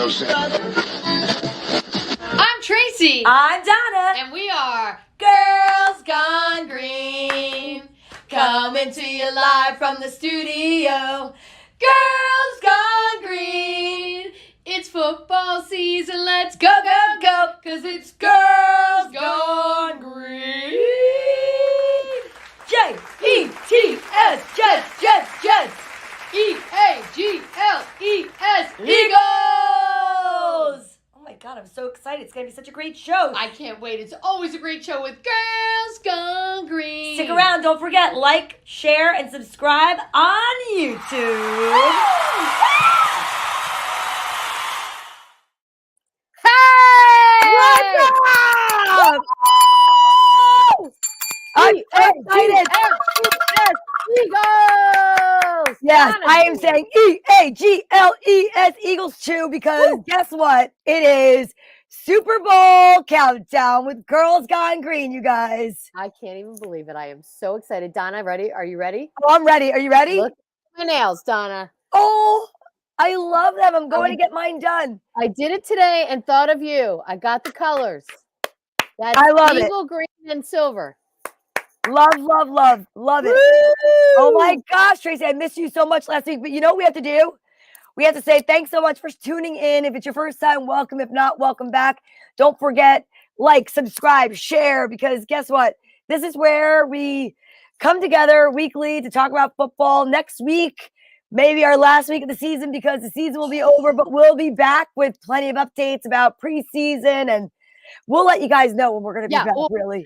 I'm Tracy. I'm Donna. And we are Girls Gone Green. Coming to you live from the studio. Girls Gone Green. It's football season. Let's go, go, go. Cause it's Girls Gone Green. J-E-T-S. Jets, Jets, Jets. E-A-G-L-E-S. Eagles! Oh my God, I'm so excited. It's going to be such a great show. I can't wait. It's always a great show with Girls Gone Green. Stick around. Don't forget, like, share, and subscribe on YouTube. Hey! What's up? I'm so excited. Eagles! Yes, Donna, I am saying E-A-G-L-E-S Eagles too because guess what? It is Super Bowl countdown with Girls Gone Green, you guys. I can't even believe it. I am so excited. Donna, ready? Are you ready? Oh, I'm ready. Are you ready? Look at my nails, Donna. Oh, I love them. I'm going to get mine done. I did it today and thought of you. I got the colors. That's I love eagle green and silver. Love, love, love. Love it. Oh my gosh, Tracy, I missed you so much last week. But you know what we have to do? We have to say thanks so much for tuning in. If it's your first time, welcome. If not, welcome back. Don't forget, like, subscribe, share, because guess what? This is where we come together weekly to talk about football. Next week, maybe our last week of the season because the season will be over, but we'll be back with plenty of updates about preseason, and we'll let you guys know when we're going to be back, really.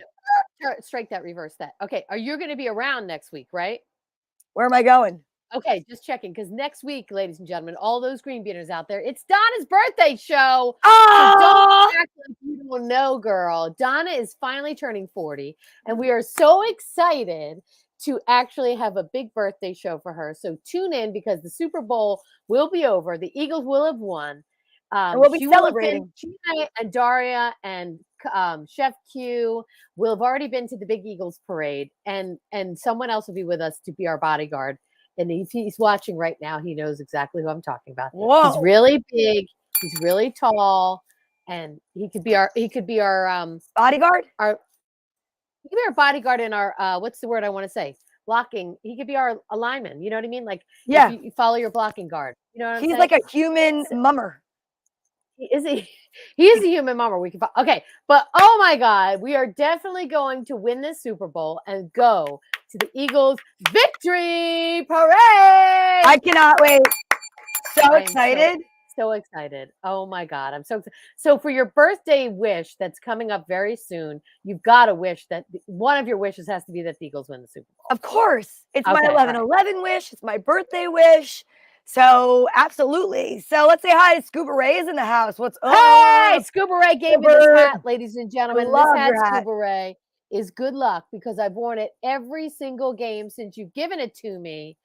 Strike that, reverse that. Okay, are you going to be around next week, right? Where am I going? Okay, just checking, because next week, ladies and gentlemen, all those green beaners out there, it's Donna's birthday show. Oh! So don't act like you don't know, girl. Donna is finally turning 40, and we are so excited to actually have a big birthday show for her. So tune in because the Super Bowl will be over. The Eagles will have won. And we'll be celebrating. Gina and Daria and Chef Q will have already been to the Big Eagles parade, and someone else will be with us to be our bodyguard. And he's watching right now. He knows exactly who I'm talking about. Whoa. He's really big. He's really tall, and he could be our bodyguard. He could be our bodyguard in our what's the word I want to say? Blocking. He could be our lineman. You know what I mean? Like, yeah, you follow your blocking guard. You know what I'm saying? He's like a human mummer. He is a human mummer. We can okay, but oh my God, we are definitely going to win this Super Bowl and go to the Eagles victory parade. I cannot wait. So excited. So excited. Oh my God. I'm so excited. So for your birthday wish that's coming up very soon, you've got to wish that one of your wishes has to be that the Eagles win the Super Bowl. Of course. It's my 11/11 wish. It's my birthday wish. So absolutely. So let's say hi to Scuba Ray's in the house. What's up? Hey, Scuba Ray gave me this hat, ladies and gentlemen. This hat, Scuba Ray, is good luck because I've worn it every single game since you've given it to me.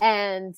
And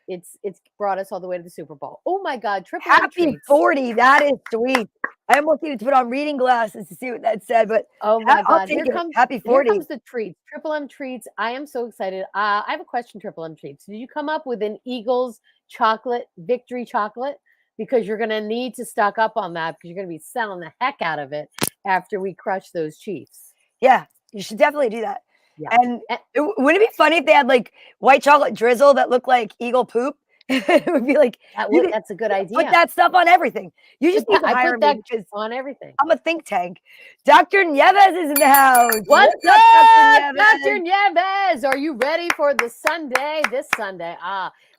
it's brought us all the way to the Super Bowl. Oh my God. Happy 40. That is sweet. I almost needed to put on reading glasses to see what that said, but oh my God. Happy 40. Here comes the treats. Triple M treats. I am so excited. I have a question, Triple M treats. Did you come up with an Eagles chocolate, victory chocolate? Because you're going to need to stock up on that because you're going to be selling the heck out of it after we crush those Chiefs. Yeah, you should definitely do that. Yeah. And wouldn't it be funny if they had like white chocolate drizzle that looked like eagle poop? It would be like that's a good idea. Put that stuff on everything. You just need to hire me because on everything. I'm a think tank. Dr. Nieves is in the house. What's up, Dr. Nieves? Are you ready for this Sunday?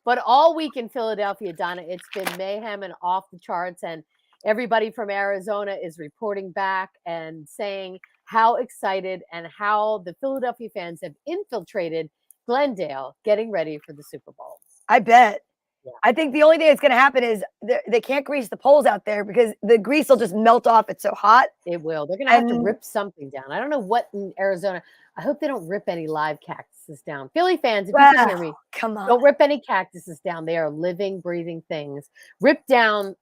But all week in Philadelphia, Donna, it's been mayhem and off the charts, and everybody from Arizona is reporting back and saying how excited and how the Philadelphia fans have infiltrated Glendale getting ready for the Super Bowl. I bet. Yeah. I think the only thing that's going to happen is they can't grease the poles out there because the grease will just melt off. It's so hot. It will. They're going to have to rip something down. I don't know what in Arizona. I hope they don't rip any live cactuses down. Philly fans, if you can hear me, come on. Don't rip any cactuses down. They are living, breathing things. Rip down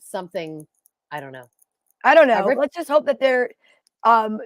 something. I don't know. Let's just hope that they're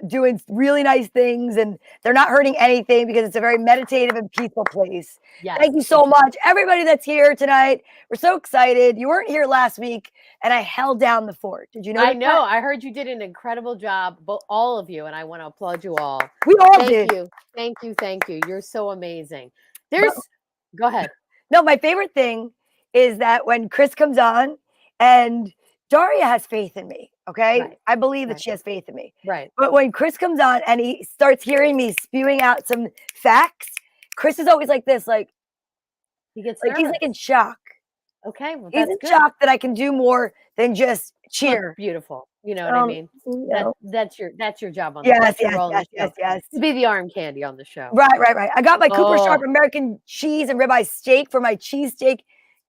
doing really nice things, and they're not hurting anything because it's a very meditative and peaceful place. Yes. Thank you so much, everybody that's here tonight. We're so excited. You weren't here last week, and I held down the fort. Did you know? I know. I heard you did an incredible job, all of you, and I want to applaud you all. We all Thank did. you. Thank you. Thank you. You're so amazing. Go ahead. No, my favorite thing is that when Chris comes on, and Daria has faith in me, okay? Right. I believe that she has faith in me. Right. But when Chris comes on and he starts hearing me spewing out some facts, Chris is always like this, like he gets like he's like in shock. Okay, well, he's in shock that I can do more than just cheer. That's beautiful. You know what I mean? That's your job on the show. Yes. To be the arm candy on the show. Right. I got my Cooper Sharp American cheese and ribeye steak for my cheesesteak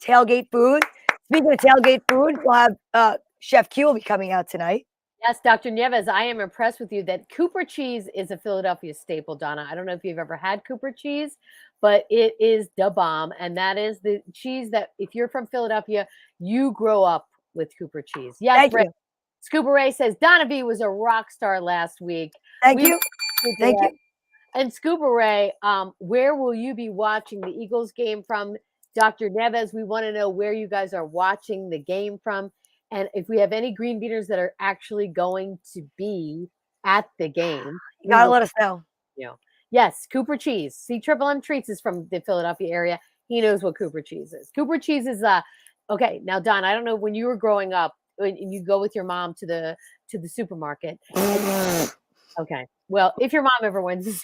tailgate food. Speaking of tailgate food, we'll have Chef Q will be coming out tonight. Yes, Dr. Nieves, I am impressed with you that Cooper cheese is a Philadelphia staple, Donna. I don't know if you've ever had Cooper cheese, but it is the bomb. And that is the cheese that if you're from Philadelphia, you grow up with Cooper cheese. Yes, Thank you. Scuba Ray says Donna B was a rock star last week. Thank you. And Scuba Ray, where will you be watching the Eagles game from? Dr. Nieves, we want to know where you guys are watching the game from. And if we have any green beaters that are actually going to be at the game, you gotta let us know. Yes, Cooper cheese. See, Triple M Treats is from the Philadelphia area. He knows what Cooper cheese is. Cooper cheese is okay. Now, Don, I don't know when you were growing up, when you go with your mom to the supermarket. Okay. Well, if your mom ever wins.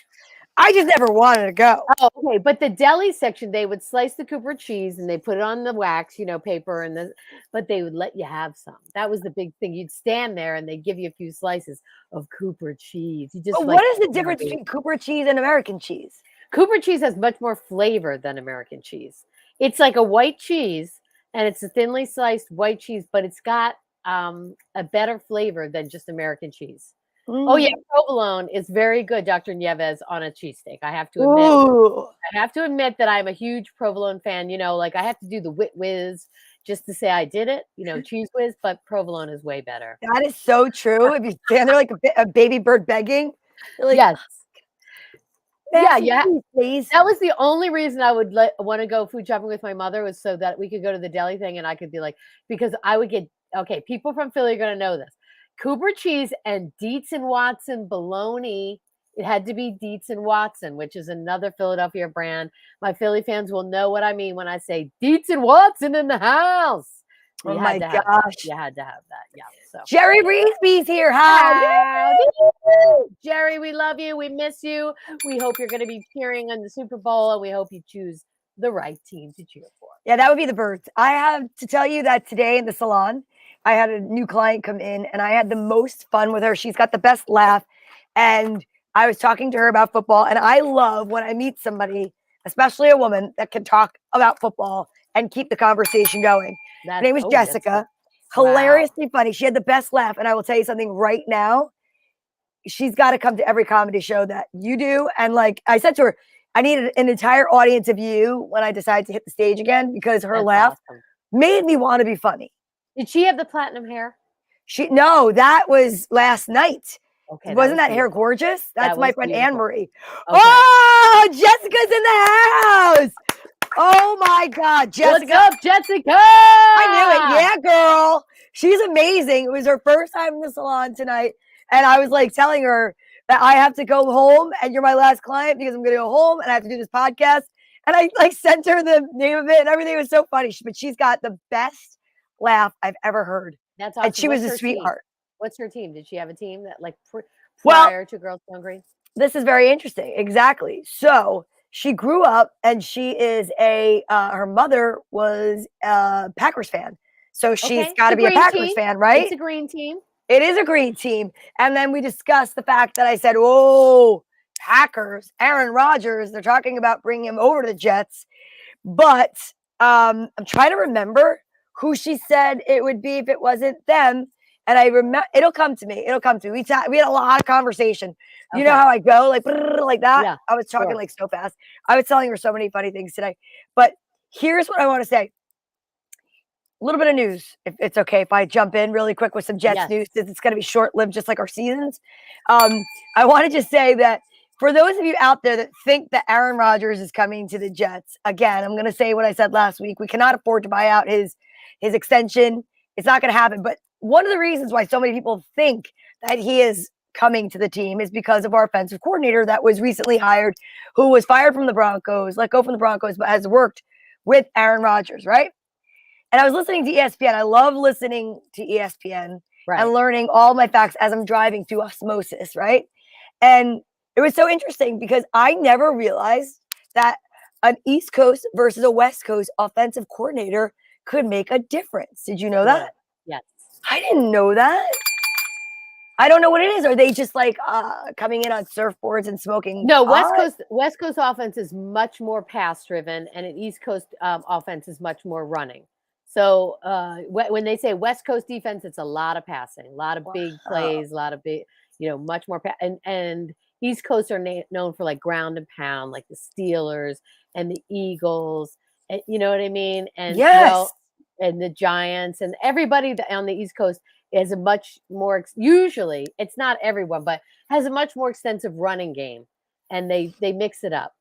I just never wanted to go. Oh, okay. But the deli section, they would slice the Cooper cheese and they put it on the wax, paper, but they would let you have some. That was the big thing. You'd stand there and they'd give you a few slices of Cooper cheese. What is the difference between Cooper cheese and American cheese? Cooper cheese has much more flavor than American cheese. It's like a white cheese, and it's a thinly sliced white cheese, but it's got a better flavor than just American cheese. Oh yeah, provolone is very good, Dr. Nieves, on a cheesesteak. I have to admit. I have to admit that I'm a huge provolone fan. I have to do the wit whiz just to say I did it. Cheese whiz, but provolone is way better. That is so true. If you stand there like a baby bird begging, you're like, yes. Yeah. Please. That was the only reason I would want to go food shopping with my mother, was so that we could go to the deli thing and I could be like, because I would get, okay, people from Philly are going to know this. Cooper cheese and Dietz and Watson bologna. It had to be Dietz and Watson, which is another Philadelphia brand. My Philly fans will know what I mean when I say Dietz and Watson in the house. You had to have that. Yeah. So Jerry Reesby's here. Hi. Jerry, we love you. We miss you. We hope you're going to be cheering on the Super Bowl, and we hope you choose the right team to cheer for. Yeah, that would be the Birds. I have to tell you that today in the salon, I had a new client come in and I had the most fun with her. She's got the best laugh. And I was talking to her about football. And I love when I meet somebody, especially a woman, that can talk about football and keep the conversation going. Her name was Jessica. Hilariously funny. She had the best laugh. And I will tell you something right now. She's got to come to every comedy show that you do. And like I said to her, I needed an entire audience of you when I decided to hit the stage again, because her laugh made me want to be funny. Did she have the platinum hair? No, that was last night. Okay. Wasn't that hair gorgeous? That's my friend Anne Marie. Okay. Oh, Jessica's in the house. Oh my God, Jessica. What's up, Jessica? I knew it. Yeah, girl. She's amazing. It was her first time in the salon tonight. And I was like telling her that I have to go home and you're my last client because I'm going to go home and I have to do this podcast. And I like sent her the name of it and everything. Was so funny. But she's got the best laugh I've ever heard. That's awesome. And she was a sweetheart. What's her team? Did she have a team that like prior to Girls Gone Green? This is very interesting. Exactly. So she grew up and she is her mother was a Packers fan. So she's got to be a Packers fan, right? It's a green team. It is a green team. And then we discussed the fact that I said, oh, Packers, Aaron Rodgers, they're talking about bringing him over to the Jets. But I'm trying to remember who she said it would be if it wasn't them. And I remember, it'll come to me. It'll come to me. We had a lot of conversation. You know how I go, like that? Yeah, I was talking like so fast. I was telling her so many funny things today. But here's what I want to say. little bit of news, if it's okay if I jump in really quick with some Jets Yes. news, since it's going to be short-lived, just like our seasons. I want to just say that for those of you out there that think that Aaron Rodgers is coming to the Jets, again, I'm going to say what I said last week. We cannot afford to buy out his extension. It's not going to happen. But one of the reasons why so many people think that he is coming to the team is because of our offensive coordinator that was recently hired, who was fired from the Broncos, let go from the Broncos, but has worked with Aaron Rodgers, right? And I was listening to ESPN. I love listening to ESPN and learning all my facts as I'm driving through osmosis, right? And it was so interesting because I never realized that an East Coast versus a West Coast offensive coordinator could make a difference. Did you know that? Yes. I didn't know that. I don't know what it is. Are they just like coming in on surfboards and smoking? No, pot? West Coast offense is much more pass driven, and an East Coast offense is much more running. So when they say West Coast defense, it's a lot of passing, a lot of big plays, a lot of big, much more. And East Coast are known for like ground and pound, like the Steelers and the Eagles. And, you know what I mean? And yes. And the Giants and everybody on the East Coast is a much more, usually it's not everyone, but has a much more extensive running game, and they mix it up.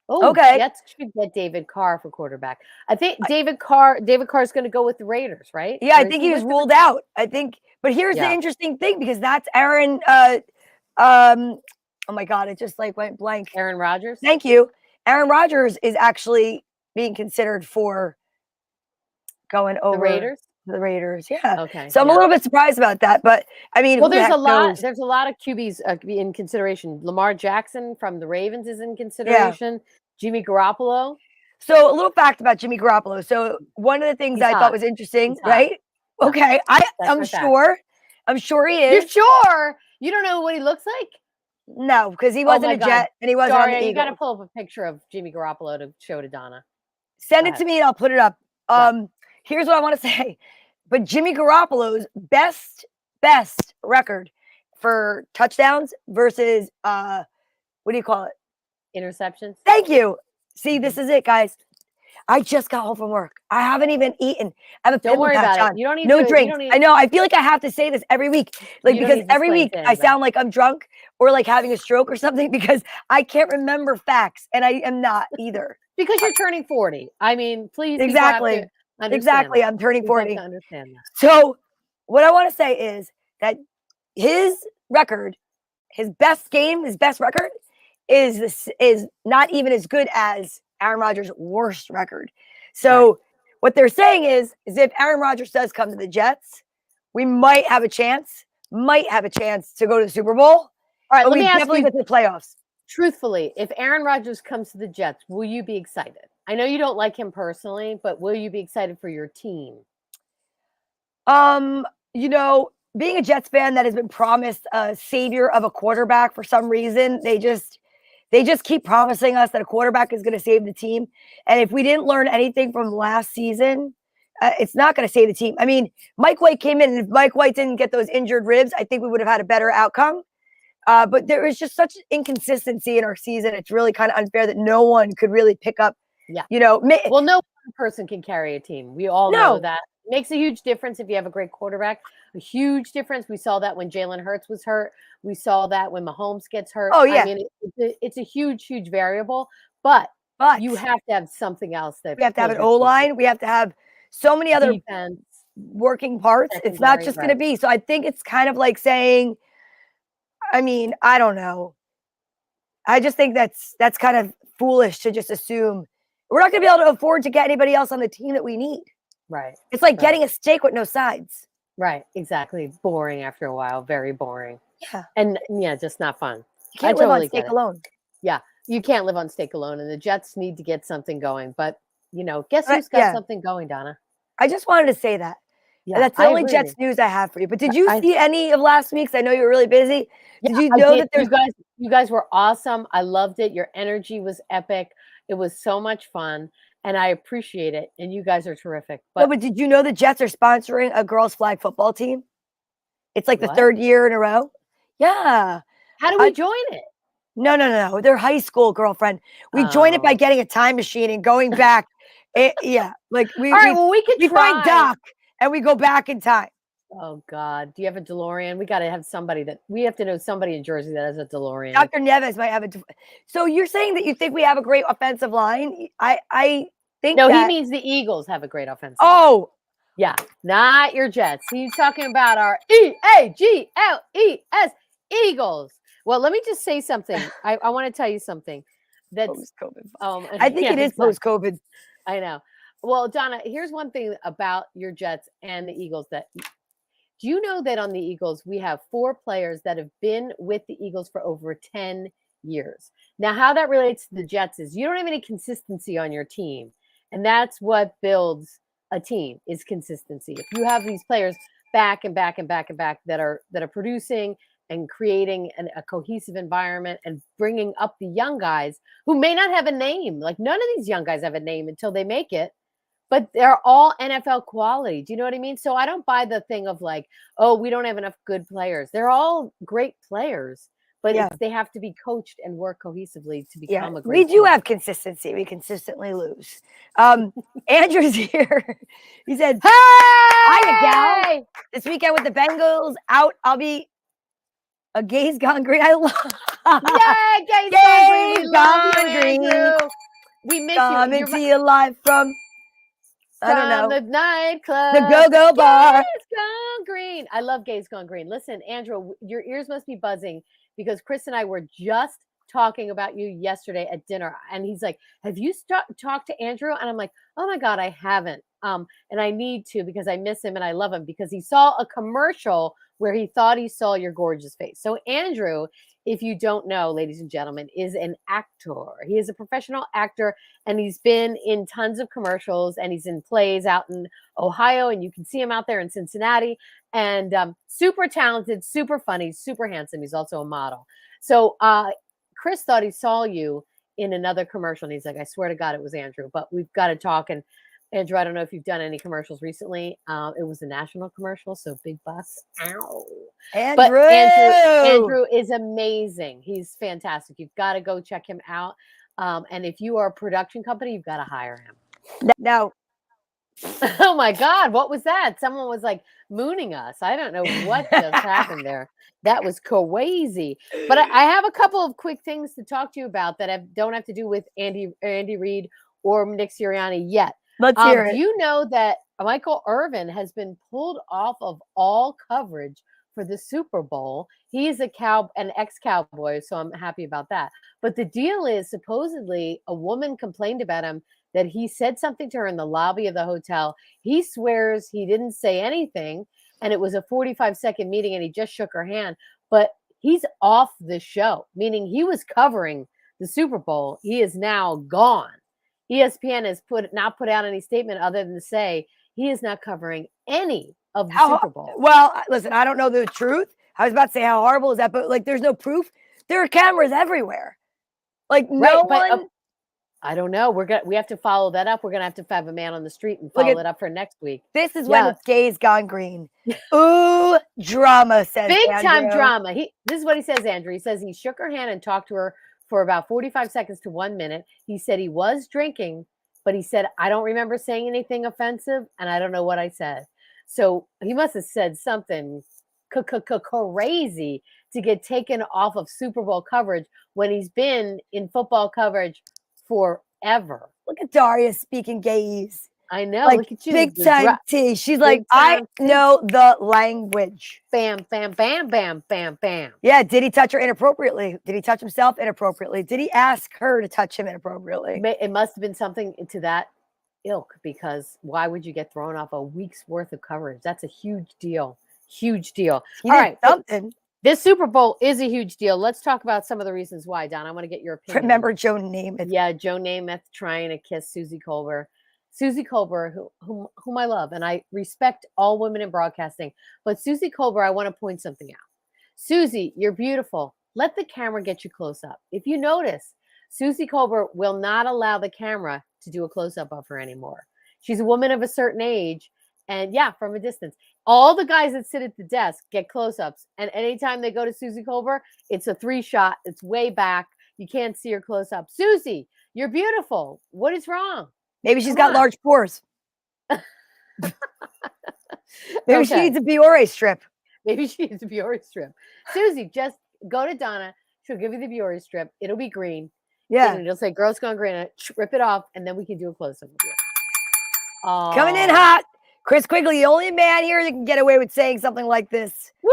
Oh, okay. Jets should get David Carr for quarterback. I think David Carr is going to go with the Raiders, right? Yeah, I think he was ruled out. I think, but here's the interesting thing, because that's Aaron. Oh my God, it just like went blank. Aaron Rodgers. Thank you. Aaron Rodgers is actually being considered for going over the Raiders. The Raiders, yeah. Okay. So I'm a little bit surprised about that, but I mean, well, there's a lot of QBs in consideration. Lamar Jackson from the Ravens is in consideration. Jimmy Garoppolo. So a little fact about Jimmy Garoppolo. So one of the things I thought was interesting, right? Yeah. Okay, I'm sure. I'm sure he is. You're sure? You don't know what he looks like? No, because he wasn't a Jet and he wasn't on the Eagles. You got to pull up a picture of Jimmy Garoppolo to show to Donna. Send it to me and I'll put it up. Here's what I want to say. But Jimmy Garoppolo's best record for touchdowns versus what do you call it? Interceptions. Thank you. See, this is it, guys. I just got home from work. I haven't even eaten. I have a don't worry about it. You don't need no drinks. I know. I feel like I have to say this every week, like because every week I sound like I'm drunk or like having a stroke or something because I can't remember facts, and I am not either. Because you're turning 40. I mean, please. Exactly. Exactly. I'm turning 40. Understand that. So what I want to say is that his record, his best record is not even as good as Aaron Rodgers' worst record. So what they're saying is if Aaron Rodgers does come to the Jets, we might have a chance to go to the Super Bowl. All right, let me ask definitely you, get to the playoffs. Truthfully, if Aaron Rodgers comes to the Jets, will you be excited? I know you don't like him personally, but will you be excited for your team? Being a Jets fan that has been promised a savior of a quarterback for some reason, they just keep promising us that a quarterback is going to save the team. And if we didn't learn anything from last season, it's not going to save the team. I mean, Mike White came in, and if Mike White didn't get those injured ribs, I think we would have had a better outcome. But there is just such inconsistency in our season. It's really kind of unfair that no one could really pick up. Yeah. No one person can carry a team. We all know that. It makes a huge difference if you have a great quarterback. A huge difference. We saw that when Jalen Hurts was hurt. We saw that when Mahomes gets hurt. Oh, yeah. I mean, it's a huge, huge variable. But you have to have something else. We have to have an O-line. We have to have so many other working parts. It's not just going to be. So I think it's kind of like saying, I mean, I don't know. I just think that's kind of foolish to just assume we're not going to be able to afford to get anybody else on the team that we need. Right. It's like getting a steak with no sides. Right. Exactly. Boring after a while. Very boring. Yeah. And just not fun. You can't live on steak alone. Yeah. You can't live on steak alone. And the Jets need to get something going. But, guess who's got something going, Donna? I just wanted to say that. Yeah, that's the only Jets news I have for you. But did you see any of last week's? I know you were really busy. Did you know that there's you guys were awesome. I loved it. Your energy was epic. It was so much fun. And I appreciate it. And you guys are terrific. But did you know the Jets are sponsoring a girls' flag football team? It's like the third year in a row. Yeah. How do we join it? No. They're high school, girlfriend. We join it by getting a time machine and going back Yeah, like All right, well, we could we find try. Doc and we go back in time. Oh God, do you have a DeLorean? We got to have somebody we have to know somebody in Jersey that has a DeLorean. Dr. Neves might have so you're saying that you think we have a great offensive line? I think no, that, he means the Eagles have a great offensive line. oh, yeah, not your Jets. He's talking about our EAGLES Eagles. Well, let me just say something. I want to tell you something. That's post-COVID. I think it is exactly. post-COVID. I know. Well, Donna, here's one thing about your Jets and the Eagles that. Do you know that on the Eagles, we have 4 players that have been with the Eagles for over 10 years? Now, how that relates to the Jets is you don't have any consistency on your team. And that's what builds a team is consistency. If you have these players back and back and back and back that are producing and creating a cohesive environment and bringing up the young guys who may not have a name. Like none of these young guys have a name until they make it. But they're all NFL quality. Do you know what I mean? So I don't buy the thing of like, oh, we don't have enough good players. They're all great players, but they have to be coached and work cohesively to become a great We do team. have consistency. We consistently lose. Andrew's here. He said, hey! Hiya, gal. This weekend with the Bengals out, I'll be a Gays Gone Green. I love Yay, Gays Gone Green. We love you, Andrew. We miss you. Coming to you live from... I don't know. The nightclub. The go-go bar. Gays Gone Green. I love Gays Gone Green. Listen, Andrew, your ears must be buzzing because Chris and I were just talking about you yesterday at dinner. And he's like, have you talked to Andrew? And I'm like, oh my God, I haven't. And I need to because I miss him and I love him because he saw a commercial where he thought he saw your gorgeous face. So Andrew, if you don't know, ladies and gentlemen, is an actor. He is a professional actor and he's been in tons of commercials and he's in plays out in Ohio and you can see him out there in Cincinnati and super talented, super funny, super handsome. He's also a model. So Chris thought he saw you in another commercial and he's like, I swear to God, it was Andrew, but we've got to talk. And Andrew, I don't know if you've done any commercials recently. It was a national commercial, so big bucks. Ow. Andrew. But Andrew is amazing. He's fantastic. You've got to go check him out. And if you are a production company, you've got to hire him. No. Oh my God, what was that? Someone was like mooning us. I don't know what just happened there. That was crazy. But I have a couple of quick things to talk to you about that don't have to do with Andy Reid or Nick Sirianni yet. Let's hear it. Do you know that Michael Irvin has been pulled off of all coverage for the Super Bowl? He is an ex-Cowboy, so I'm happy about that. But the deal is supposedly a woman complained about him that he said something to her in the lobby of the hotel. He swears he didn't say anything, and it was a 45-second meeting, and he just shook her hand. But he's off the show, meaning he was covering the Super Bowl. He is now gone. ESPN has not put out any statement other than to say he is not covering any of the Super Bowl. Well, listen, I don't know the truth. I was about to say how horrible is that, but like, there's no proof. There are cameras everywhere. Like no one. I don't know. We have to follow that up. We're gonna have to have a man on the street and follow it up for next week. This is when it's Gays Gone Green. Ooh, drama, says big Andrew. Time drama. This is what he says, Andrew. He says he shook her hand and talked to her for about 45 seconds to 1 minute. He said he was drinking, but he said, I don't remember saying anything offensive, and I don't know what I said. So he must have said something crazy to get taken off of Super Bowl coverage when he's been in football coverage forever. Look at Daria speaking gays. I know. Like, look at you. Big time T. She's like, I know the language. Bam, bam, bam, bam, bam, bam. Yeah. Did he touch her inappropriately? Did he touch himself inappropriately? Did he ask her to touch him inappropriately? It must have been something to that ilk, because why would you get thrown off a week's worth of coverage? That's a huge deal. Huge deal. All right. Something. This Super Bowl is a huge deal. Let's talk about some of the reasons why, Donna. I want to get your opinion. Remember Joe Namath? Yeah, Joe Namath trying to kiss Susie Colbert. Susie Colbert, whom I love, and I respect all women in broadcasting. But Susie Colbert, I want to point something out. Susie, you're beautiful. Let the camera get you close up. If you notice, Susie Colbert will not allow the camera to do a close-up of her anymore. She's a woman of a certain age, and yeah, from a distance. All the guys that sit at the desk get close-ups, and anytime they go to Susie Colbert, it's a 3-shot. It's way back. You can't see her close-up. Susie, you're beautiful. What is wrong? Maybe she's Come got on. large pores. Maybe she Okay. needs a Biore strip. Maybe she needs a Biore strip. Susie, just go to Donna. She'll give you the Biore strip. It'll be green. Yeah. And it'll say Girls Gone Green. And rip it off, and then we can do a close-up of you. Coming in hot. Chris Quigley, the only man here that can get away with saying something like this. Woo!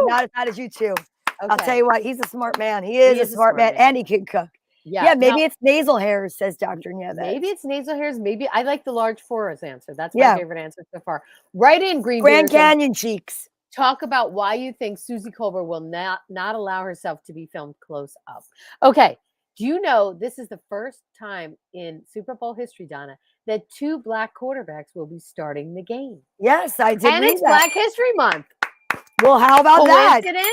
Not as hot as you two. I'll tell Okay. you what, he's a smart man. He is a smart man, and he can cook. Yeah, maybe now- it's nasal hairs, says Dr. Nieves. Maybe it's nasal hairs. Maybe I like the large pores answer. That's my Yeah. favorite answer so far. Write in Green Grand Beers and Canyon cheeks. talk about why you think Susie Colbert will not allow herself to be filmed close up. Okay. Do you know this is the first time in Super Bowl history, Donna, that 2 black quarterbacks will be starting the game? Yes, I did And read it's that. Black History Month. Well, how about that? Coincidence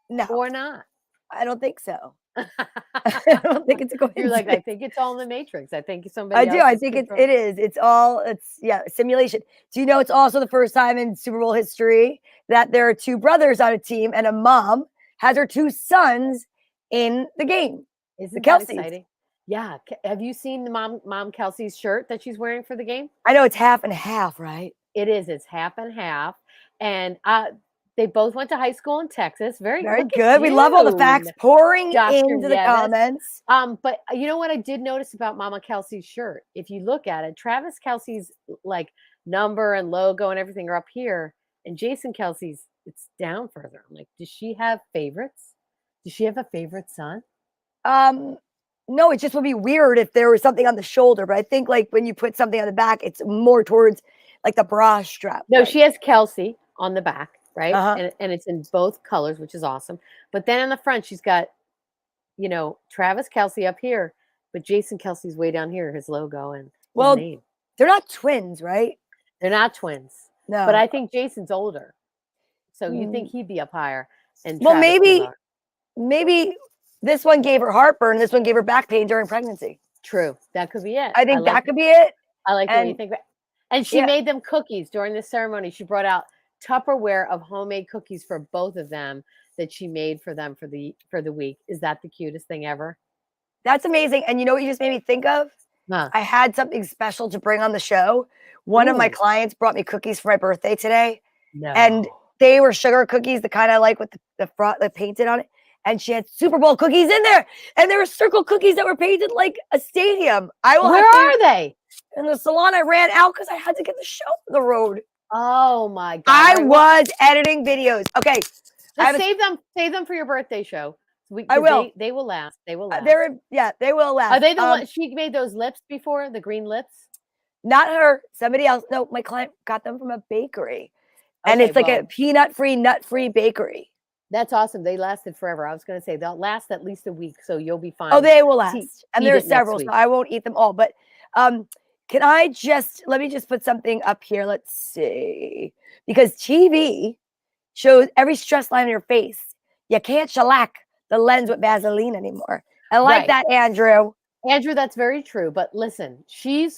No, or not? I don't think so. I don't think it's a coincidence. You're like, I think it's all in the Matrix. I think somebody. I do. I think it is. It's all. It's simulation. Do you know it's also the first time in Super Bowl history that there are 2 brothers on a team and a mom has her 2 sons in the game. Isn't the that Kelceys. exciting? Yeah. Have you seen the mom Kelsey's shirt that she's wearing for the game? I know it's half and half, right? It is. It's half and half. And they both went to high school in Texas. Very good. We love all the facts pouring Dr. into the Nieves. comments. But you know what I did notice about Mama Kelsey's shirt? If you look at it, Travis Kelsey's like number and logo and everything are up here, and Jason Kelsey's it's down further. I'm like, does she have favorites? Does she have a favorite son? No, it just would be weird if there was something on the shoulder, but I think like when you put something on the back, it's more towards like the bra strap. No, right? she has Kelsey on the back, right? Uh-huh. And it's in both colors, which is awesome. But then on the front, she's got, Travis Kelsey up here, but Jason Kelsey's way down here, his logo and his name. They're not twins, right? They're not twins. No. But I think Jason's older. So you think he'd be up higher. And well, Travis is lower. maybe this one gave her heartburn, this one gave her back pain during pregnancy. True. That could be it. I think that could be it. I like the way you think. And she Yeah. made them cookies during the ceremony. She brought out Tupperware of homemade cookies for both of them that she made for them for the week. Is that the cutest thing ever? That's amazing. And you know what you just made me think of? Huh. I had something special to bring on the show. One of my Ooh. clients brought me cookies for my birthday today. No. And they were sugar cookies, the kind I like with the front that painted on it. And she had Super Bowl cookies in there. And there were circle cookies that were painted like a stadium. Where are they? In the salon. I ran out because I had to get the show on the road. Oh my God. I was editing videos. Okay. Just save them for your birthday show. I will. They will last. They will last. They will last. Are they the one she made those lips before? The green lips? Not her. Somebody else. No, my client got them from a bakery. And Okay, it's like a peanut-free, nut-free bakery. That's awesome. They lasted forever. I was going to say they'll last at least a week, so you'll be fine. Oh, they will last. And eat there are it next several, so week. I won't eat them all. But let me just put something up here. Let's see. Because TV shows every stress line in your face. You can't shellac the lens with Vaseline anymore. I like that, Andrew. Andrew, that's very true. But listen, she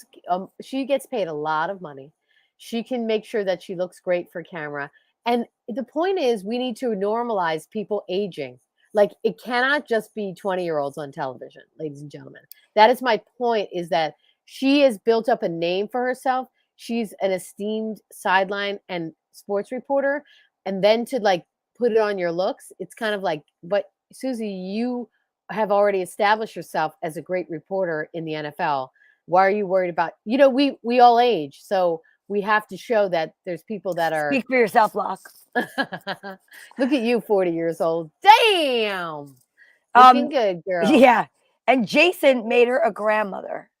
gets paid a lot of money. She can make sure that she looks great for camera. And the point is, we need to normalize people aging. Like, it cannot just be 20-year-olds on television, ladies and gentlemen. That is my point, is that she has built up a name for herself. She's an esteemed sideline and sports reporter. And then to like put it on your looks, it's kind of like, but Susie, you have already established yourself as a great reporter in the NFL. Why are you worried about, we all age. So we have to show that there's people that are. Speak for yourself, Locke. Look at you, 40 years old. Damn. Looking good, girl. Yeah. And Jason made her a grandmother.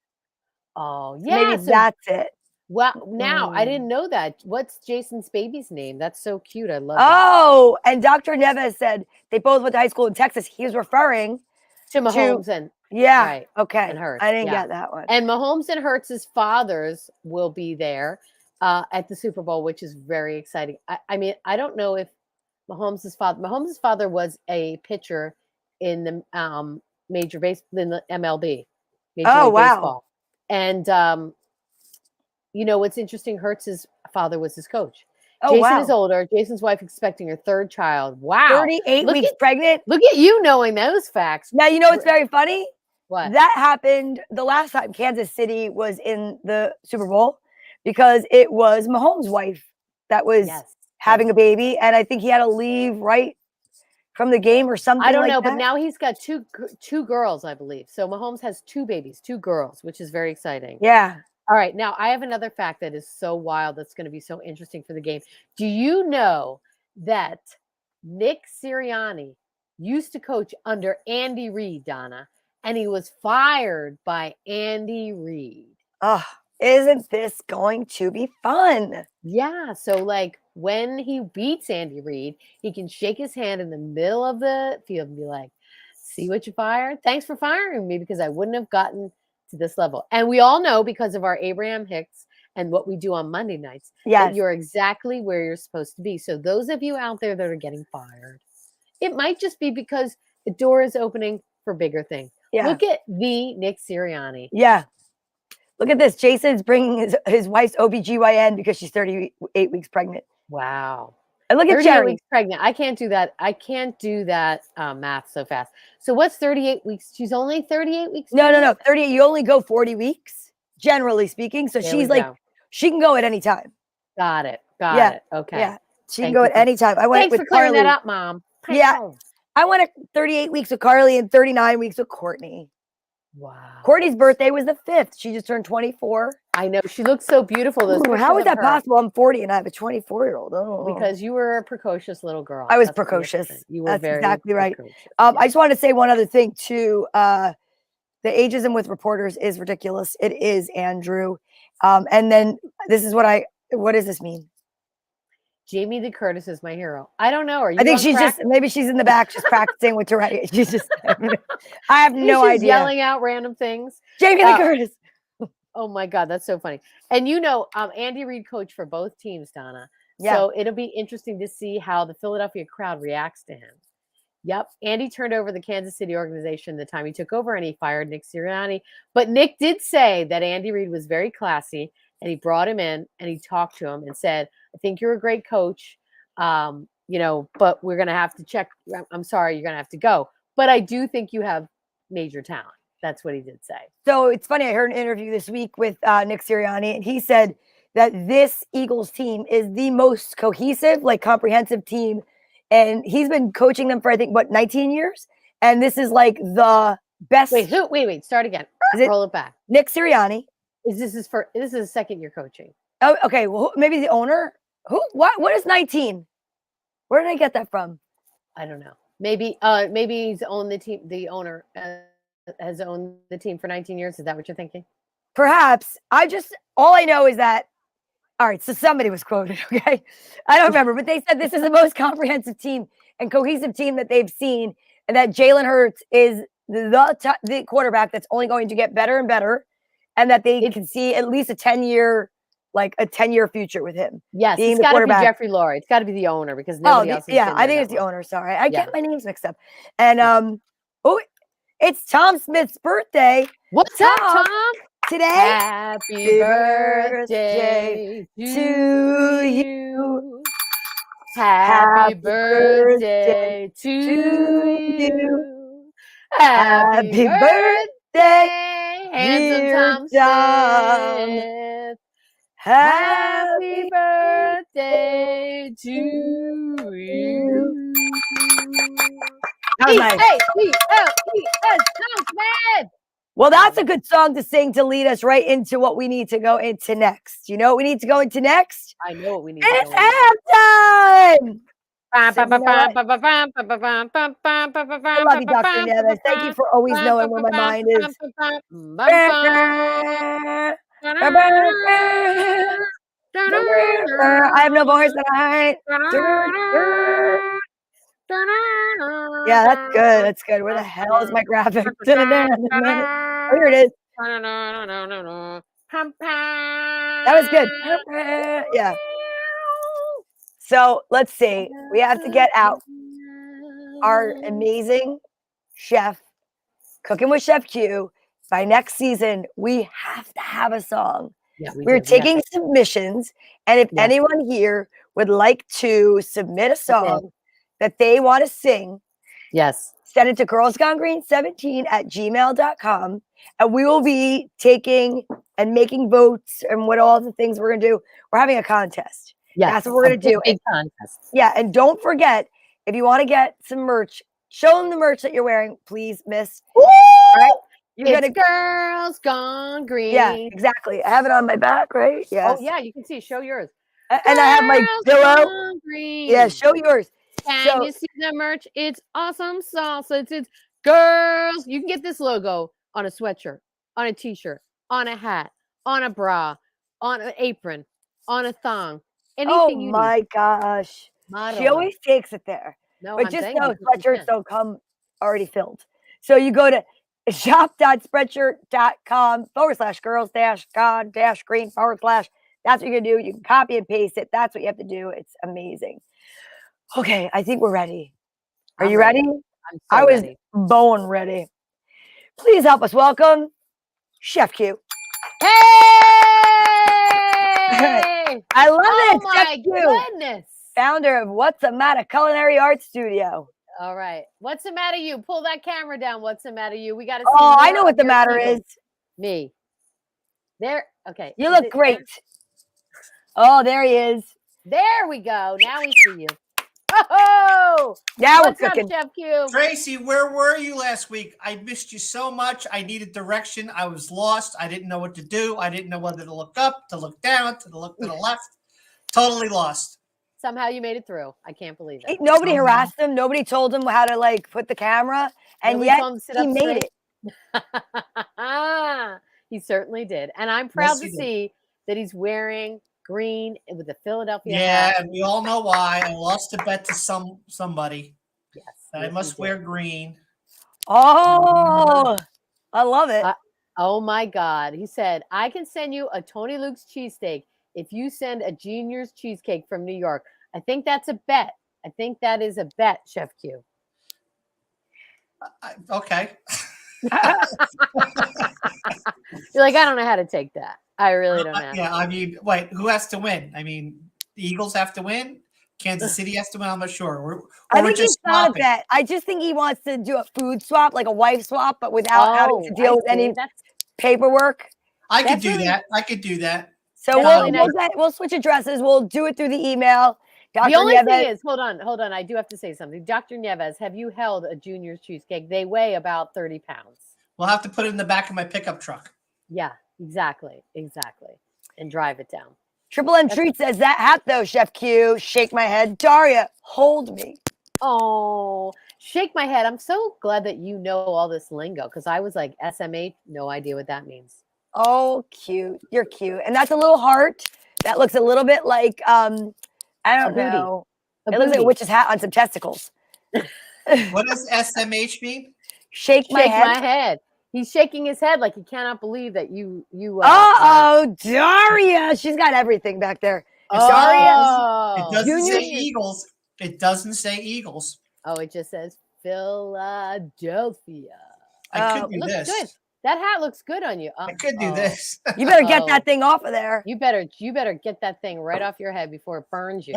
Oh, yeah. Maybe that's it. Well, now I didn't know that. What's Jason's baby's name? That's so cute. I love that. Oh, and Dr. Nieves said they both went to high school in Texas. He was referring to Mahomes and right. Okay. And Hurts. I didn't get that one. And Mahomes and Hurts' fathers will be there at the Super Bowl, which is very exciting. I mean, I don't know if Mahomes' father was a pitcher in the Major the MLB. Major League Baseball. And what's interesting, Hurts' father was his coach. Oh, Jason wow. is older. Jason's wife expecting her third child. Wow. 38 weeks pregnant. Look at you knowing those facts. Now, you know what's very funny? What? That happened the last time Kansas City was in the Super Bowl because it was Mahomes' wife that was Yes. having a baby, and I think he had to leave right from the game or something. I don't like know, that. but now he's got two girls, I believe. So Mahomes has 2 babies, 2 girls, which is very exciting. Yeah. All right, now I have another fact that is so wild that's going to be so interesting for the game. Do you know that Nick Sirianni used to coach under Andy Reid, Donna, and he was fired by Andy Reid? Oh, isn't this going to be fun? Yeah, so like when he beats Andy Reid, he can shake his hand in the middle of the field and be like, "See what you fired? Thanks for firing me because I wouldn't have gotten to this level." And we all know because of our Abraham Hicks and what we do on Monday nights that you're exactly where you're supposed to be. So those of you out there that are getting fired, it might just be because the door is opening for bigger things. Yeah. Look at the Nick Sirianni. Yeah. Look at this. Jason's bringing his wife's OBGYN because she's 38 weeks pregnant. Wow. And look at 38 Jerry. weeks pregnant. I can't do that. I can't do that math so fast. So what's 38 weeks? She's only 38 weeks? No. 38. You only go 40 weeks, generally speaking. So There she's we like, go. she can go at any time. Got it. Got it. Okay. Yeah. She can Thank go you at for- any time. I went Thanks with for clearing Carly. that up, Mom. Yeah. I went at 38 weeks with Carly and 39 weeks with Courtney. Wow. Courtney's birthday was the 5th. She just turned 24. I know. She looks so beautiful. Those Ooh, how pictures is of that her. possible? I'm 40 and I have a 24-year-old. Oh. Because you were a precocious little girl. I was That's the precocious. thing. You were That's very exactly right. precocious. I just want to say one other thing too. The ageism with reporters is ridiculous. It is, Andrew. And then this is what does this mean? Jamie Lee Curtis is my hero. I don't know. Are you? I think on she's crack? maybe she's in the back just practicing with Tourette. She's just, I have no She's idea. yelling out random things. Jamie Lee Curtis. Oh my God, that's so funny. And you know, Andy Reid coached for both teams, Donna. Yeah. So it'll be interesting to see how the Philadelphia crowd reacts to him. Yep. Andy turned over the Kansas City organization the time he took over and he fired Nick Sirianni. But Nick did say that Andy Reid was very classy and he brought him in and he talked to him and said, "I think you're a great coach. But we're going to have to check. I'm sorry, you're going to have to go. But I do think you have major talent." That's what he did say. So it's funny. I heard an interview this week with Nick Sirianni, and he said that this Eagles team is the most cohesive, like comprehensive team. And he's been coaching them for, I think, 19 years. And this is like the best. Wait. Start again. Roll it back. Nick Sirianni. This is his second year coaching. Oh, okay. Well, maybe the owner. What is 19? Where did I get that from? I don't know. Maybe he's owned the team. The owner has owned the team for 19 years. Is that what you're thinking? Perhaps. All I know is that, all right, so somebody was quoted, okay? I don't remember, but they said this is the most comprehensive team and cohesive team that they've seen, and that Jalen Hurts is the quarterback that's only going to get better and better, and that they can see at least a 10-year future with him. Yes, it's got to be Jeffrey Lurie. It's got to be the owner because nobody else. Yeah, I think it's the owner. Sorry, I get my names mixed up. And it's Tom Smith's birthday. What's up, Tom? Today. Happy birthday to you. Happy birthday to you. Happy birthday, handsome Tom Smith. Happy birthday to you. H-A-P-L-E-S, Tom Smith. Well, that's a good song to sing to lead us right into what we need to go into next. You know what we need to go into next? I know what we need to It's go into. halftime! I love you, Dr. Neves. Thank you for always knowing where my mind is. I have no voice tonight. Yeah, that's good. That's good. Where the hell is my graphic? Oh, here it is. That was good. Yeah. So let's see. We have to get out our amazing chef, Cooking with Chef Q. By next season, we have to have a song. Yeah, We're taking submissions. And if anyone here would like to submit a song that they want to sing, Yes. Send it to girlsgonegreen17@gmail.com. And we will be taking and making votes and what all the things we're going to do. We're having a contest. Yes. That's what we're going to do. Big contest. Yeah. And don't forget, if you want to get some merch, show them the merch that you're wearing, please, miss. Woo! Right? You're It's Girls Gone Green. Yeah, exactly. I have it on my back, right? Yes. Oh, yeah, you can see. Show yours. And I have my Girls pillow. Gone Green. Yeah, show yours. Can you see the merch? It's awesome salsa. It's girls. You can get this logo on a sweatshirt, on a t-shirt, on a hat, on a bra, on an apron, on a thong. Anything you need. Oh my gosh. She always takes it there. No, but I'm just saying know sweatshirts don't come already filled. So you go to shop.spreadshirt.com/girls-gone-green/ That's what you're going to do. You can copy and paste it. That's what you have to do. It's amazing. Okay, I think we're ready. Are you ready? I'm ready. Bone ready. Please help us welcome Chef Q. Hey! I love it. Oh Chef my Q, goodness. founder of What's the Matter Culinary Arts Studio. All right. What's the matter, you? Pull that camera down. What's the matter, you? We got to see. Oh, I know what the matter is. Me. There. Okay. You look great. There? Oh, there he is. There we go. Now we see you. Oh, now what's we're cooking. up, Chef Q? Tracy, where were you last week? I missed you so much. I needed direction. I was lost. I didn't know what to do. I didn't know whether to look up, to look down, to look to the left. Totally lost. Somehow you made it through. I can't believe it. Nobody harassed him. Nobody told him how to put the camera, and yet he made it. He certainly did, and I'm proud to see that he's wearing green with the Philadelphia hat. And we all know why. I lost a bet to somebody. Yes, I must wear green. Oh, I love it. Oh my God. He said, I can send you a Tony Luke's cheesesteak if you send a Junior's cheesecake from New York. I think that's a bet. I think that is a bet, Chef Q. Okay. You're like, I don't know how to take that. I really don't know. Yeah, I mean, wait, who has to win? I mean, the Eagles have to win. Kansas City has to win. I'm not sure. I think he's not a bet. I just think he wants to do a food swap, like a wife swap, but without having to deal with any paperwork. I could do that. I could do that. So we'll switch addresses. We'll do it through the email. Dr. The only thing is, hold on. I do have to say something. Dr. Nieves, have you held a Junior's cheesecake? They weigh about 30 pounds. We'll have to put it in the back of my pickup truck. Yeah, exactly. And drive it down. Triple M Treat says, that hat though, Chef Q. Shake my head. Daria, hold me. Oh, shake my head. I'm so glad that you know all this lingo, because I was like, SMH, no idea what that means. Oh, cute. You're cute. And that's a little heart that looks a little bit like, I don't know. It looks like a witch's hat on some testicles. What does SMH mean? Shake my head. He's shaking his head like he cannot believe that you. Daria. She's got everything back there. Daria. It doesn't say Eagles. It doesn't say Eagles. Oh, it just says Philadelphia. I could do this. Good. That hat looks good on you. I could do this. You better get that thing off of there. You better get that thing right off your head before it burns you.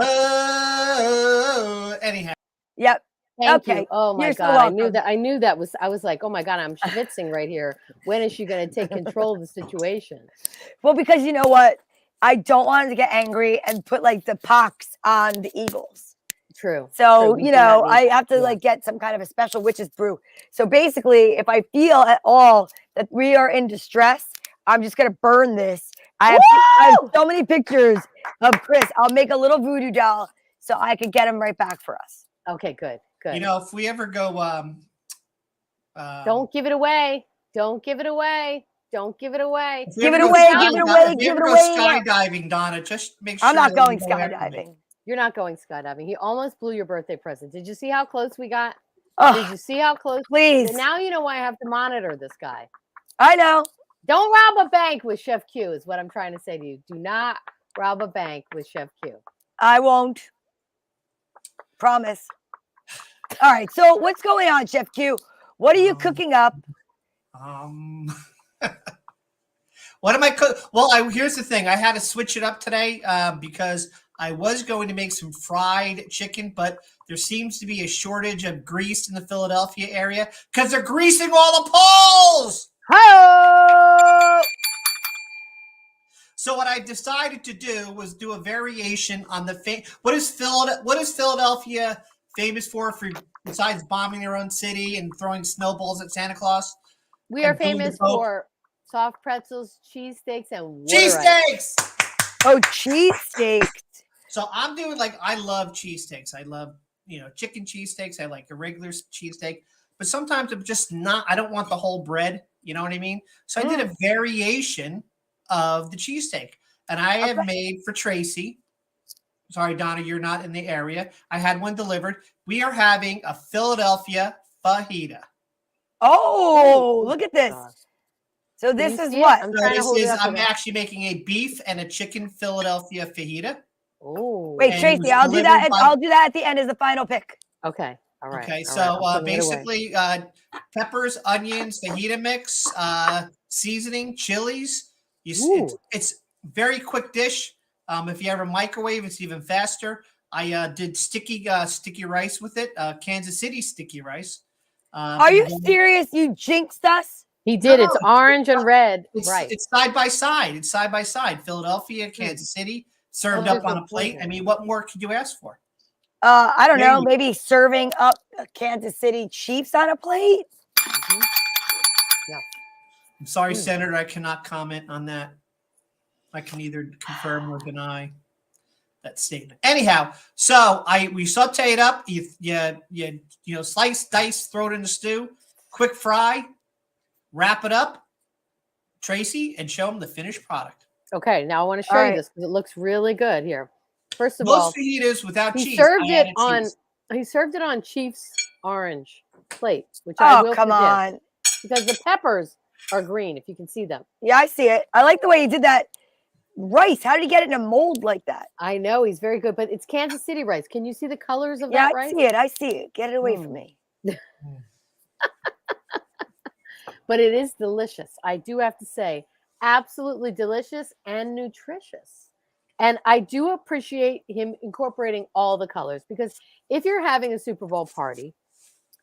Anyhow. Yep. Thank you. Oh my God. I knew that was, I was like, oh my God, I'm schwitzing right here. When is she going to take control of the situation? Well, because you know what? I don't want him to get angry and put the pox on the Eagles. True. So, I have to get some kind of a special witch's brew. So basically, if I feel at all that we are in distress, I'm just going to burn this. I have so many pictures of Chris. I'll make a little voodoo doll so I can get him right back for us. Okay, good. If we ever go, don't give it away. Don't give it away. Don't give it away. Give it away. Give it away. Give it away. Skydiving, Donna. Just make sure. I'm not going skydiving. You're not going skydiving. He almost blew your birthday present. Did you see how close we got? Oh, did you see how close? Please. And now you know why I have to monitor this guy. I know. Don't rob a bank with Chef Q is what I'm trying to say to you. Do not rob a bank with Chef Q. I won't. Promise. All right. So what's going on, Chef Q? What are you cooking up? What am I cooking? Well, here's the thing. I had to switch it up today because I was going to make some fried chicken, but there seems to be a shortage of grease in the Philadelphia area because they're greasing all the poles. Hi. So what I decided to do was do a variation on the what is Philadelphia famous for besides bombing their own city and throwing snowballs at Santa Claus? We are And doing the famous Pope? for soft pretzels, cheesesteaks, and water ice. Cheesesteaks. Oh, cheesesteaks. So I'm doing I love cheesesteaks. I love chicken cheesesteaks. I like a regular cheesesteak, but sometimes I'm just not. I don't want the whole bread. You know what I mean? So I did a variation of the cheesesteak, and I have made for Tracy. Sorry, Donna, you're not in the area. I had one delivered. We are having a Philadelphia fajita. Oh, look at this. So this is what? I'm actually making a beef and a chicken Philadelphia fajita. Oh, wait, Tracy, I'll do that. I'll do that at the end as the final pick. Okay. All right. Okay. All right. So basically, peppers, onions, fajita mix, seasoning, chilies. It's very quick dish. If you ever microwave, it's even faster. I did sticky rice with it. Kansas City sticky rice. Are you serious? You jinxed us. He did. It's orange and red. Right. It's side by side. It's side by side. Philadelphia, Kansas City, served up on a plate. I mean, what more could you ask for? I don't know. Maybe serving up Kansas City Chiefs on a plate. Yeah. I'm sorry, Senator. I cannot comment on that. I can either confirm or deny that statement. Anyhow, so we saute it up. You slice, dice, throw it in the stew. Quick fry. Wrap it up, Tracy, and show them the finished product. Okay, now I want to show you this because it looks really good here. First of all, most fajitas without cheese. He served it on Chief's orange plate, which I will forgive because the peppers are green. If you can see them. Yeah, I see it. I like the way he did that rice. How did he get it in a mold like that? I know he's very good, but it's Kansas City rice. Can you see the colors of that rice? Yeah, I see it. Get it away from me. But it is delicious. I do have to say, absolutely delicious and nutritious. And I do appreciate him incorporating all the colors because if you're having a Super Bowl party,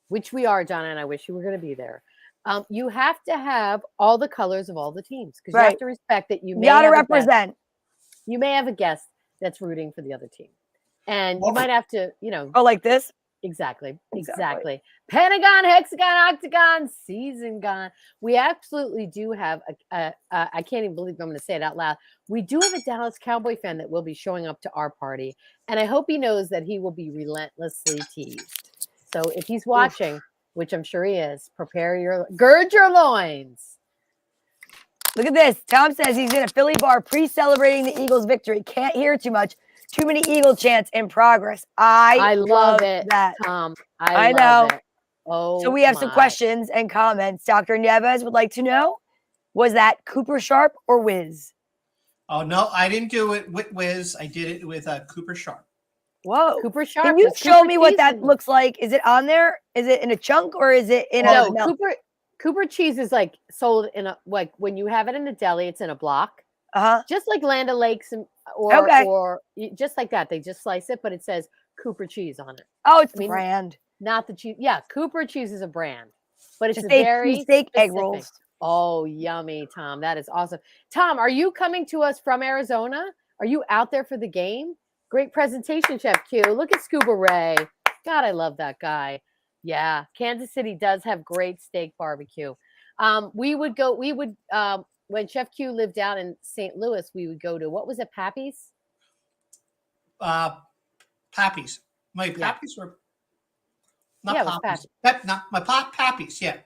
which we are, Donna, and I wish you were going to be there, you have to have all the colors of all the teams because you have to respect that you may gotta represent. You may have a guest that's rooting for the other team. And you might have to, Oh, like this? Exactly. Pentagon, hexagon, octagon, season gone. We absolutely do have I can't even believe I'm going to say it out loud. We do have a Dallas Cowboy fan that will be showing up to our party, and I hope he knows that he will be relentlessly teased. So if he's watching, which I'm sure he is, gird your loins. Look at this. Tom says he's in a Philly bar pre-celebrating the Eagles' victory. Can't hear too much. Too many Eagle chants in progress. I love it, Tom. I know. It. Oh, so we have some questions and comments. Dr. Nieves would like to know, was that Cooper Sharp or Wiz? Oh, no, I didn't do it with Wiz. I did it with Cooper Sharp. Whoa. Cooper Sharp. Can you show me what that looks like? Is it on there? Is it in a chunk or is it in a milk? Cooper cheese is sold in when you have it in the deli, it's in a block. Just like Land O'Lakes or just like that. They just slice it, but it says Cooper cheese on it. Oh, it's a brand. Not the cheese. Yeah, Cooper cheese is a brand, but it's just a very steak egg rolls. Oh, yummy, Tom. That is awesome. Tom, are you coming to us from Arizona? Are you out there for the game? Great presentation, Chef Q. Look at Scuba Ray. God, I love that guy. Yeah, Kansas City does have great steak barbecue. When Chef Q lived down in St. Louis, we would go to, what was it, Pappy's? Pappy's. My Pappy's were not Pappy's. Pappy's, yeah.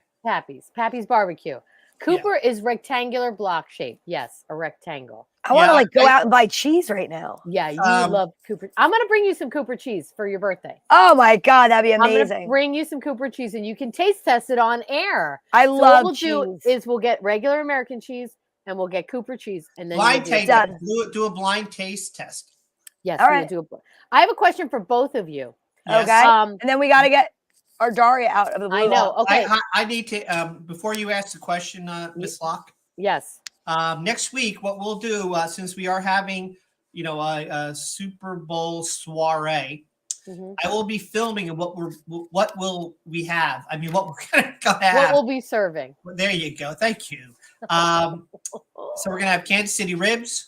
Pappy's barbecue. Cooper is rectangular block shape. Yes, a rectangle. I want to go out and buy cheese right now. Yeah, you love Cooper. I'm going to bring you some Cooper cheese for your birthday. Oh my God, that'd be amazing. I'm going to bring you some Cooper cheese and you can taste test it on air. I love cheese. What we'll do is we'll get regular American cheese and we'll get Cooper cheese. And then do a blind taste test. Yes, I have a question for both of you. Yes. Okay. And then we got to get our Daria out of the blue. I know. Okay. I need to, before you ask the question, Miss Locke. Yes. Next week, what we'll do, since we are having a Super Bowl soiree. I will be filming and what will we have? I mean, what we're gonna have. What we'll be serving. Well, there you go. Thank you. So we're gonna have Kansas City ribs,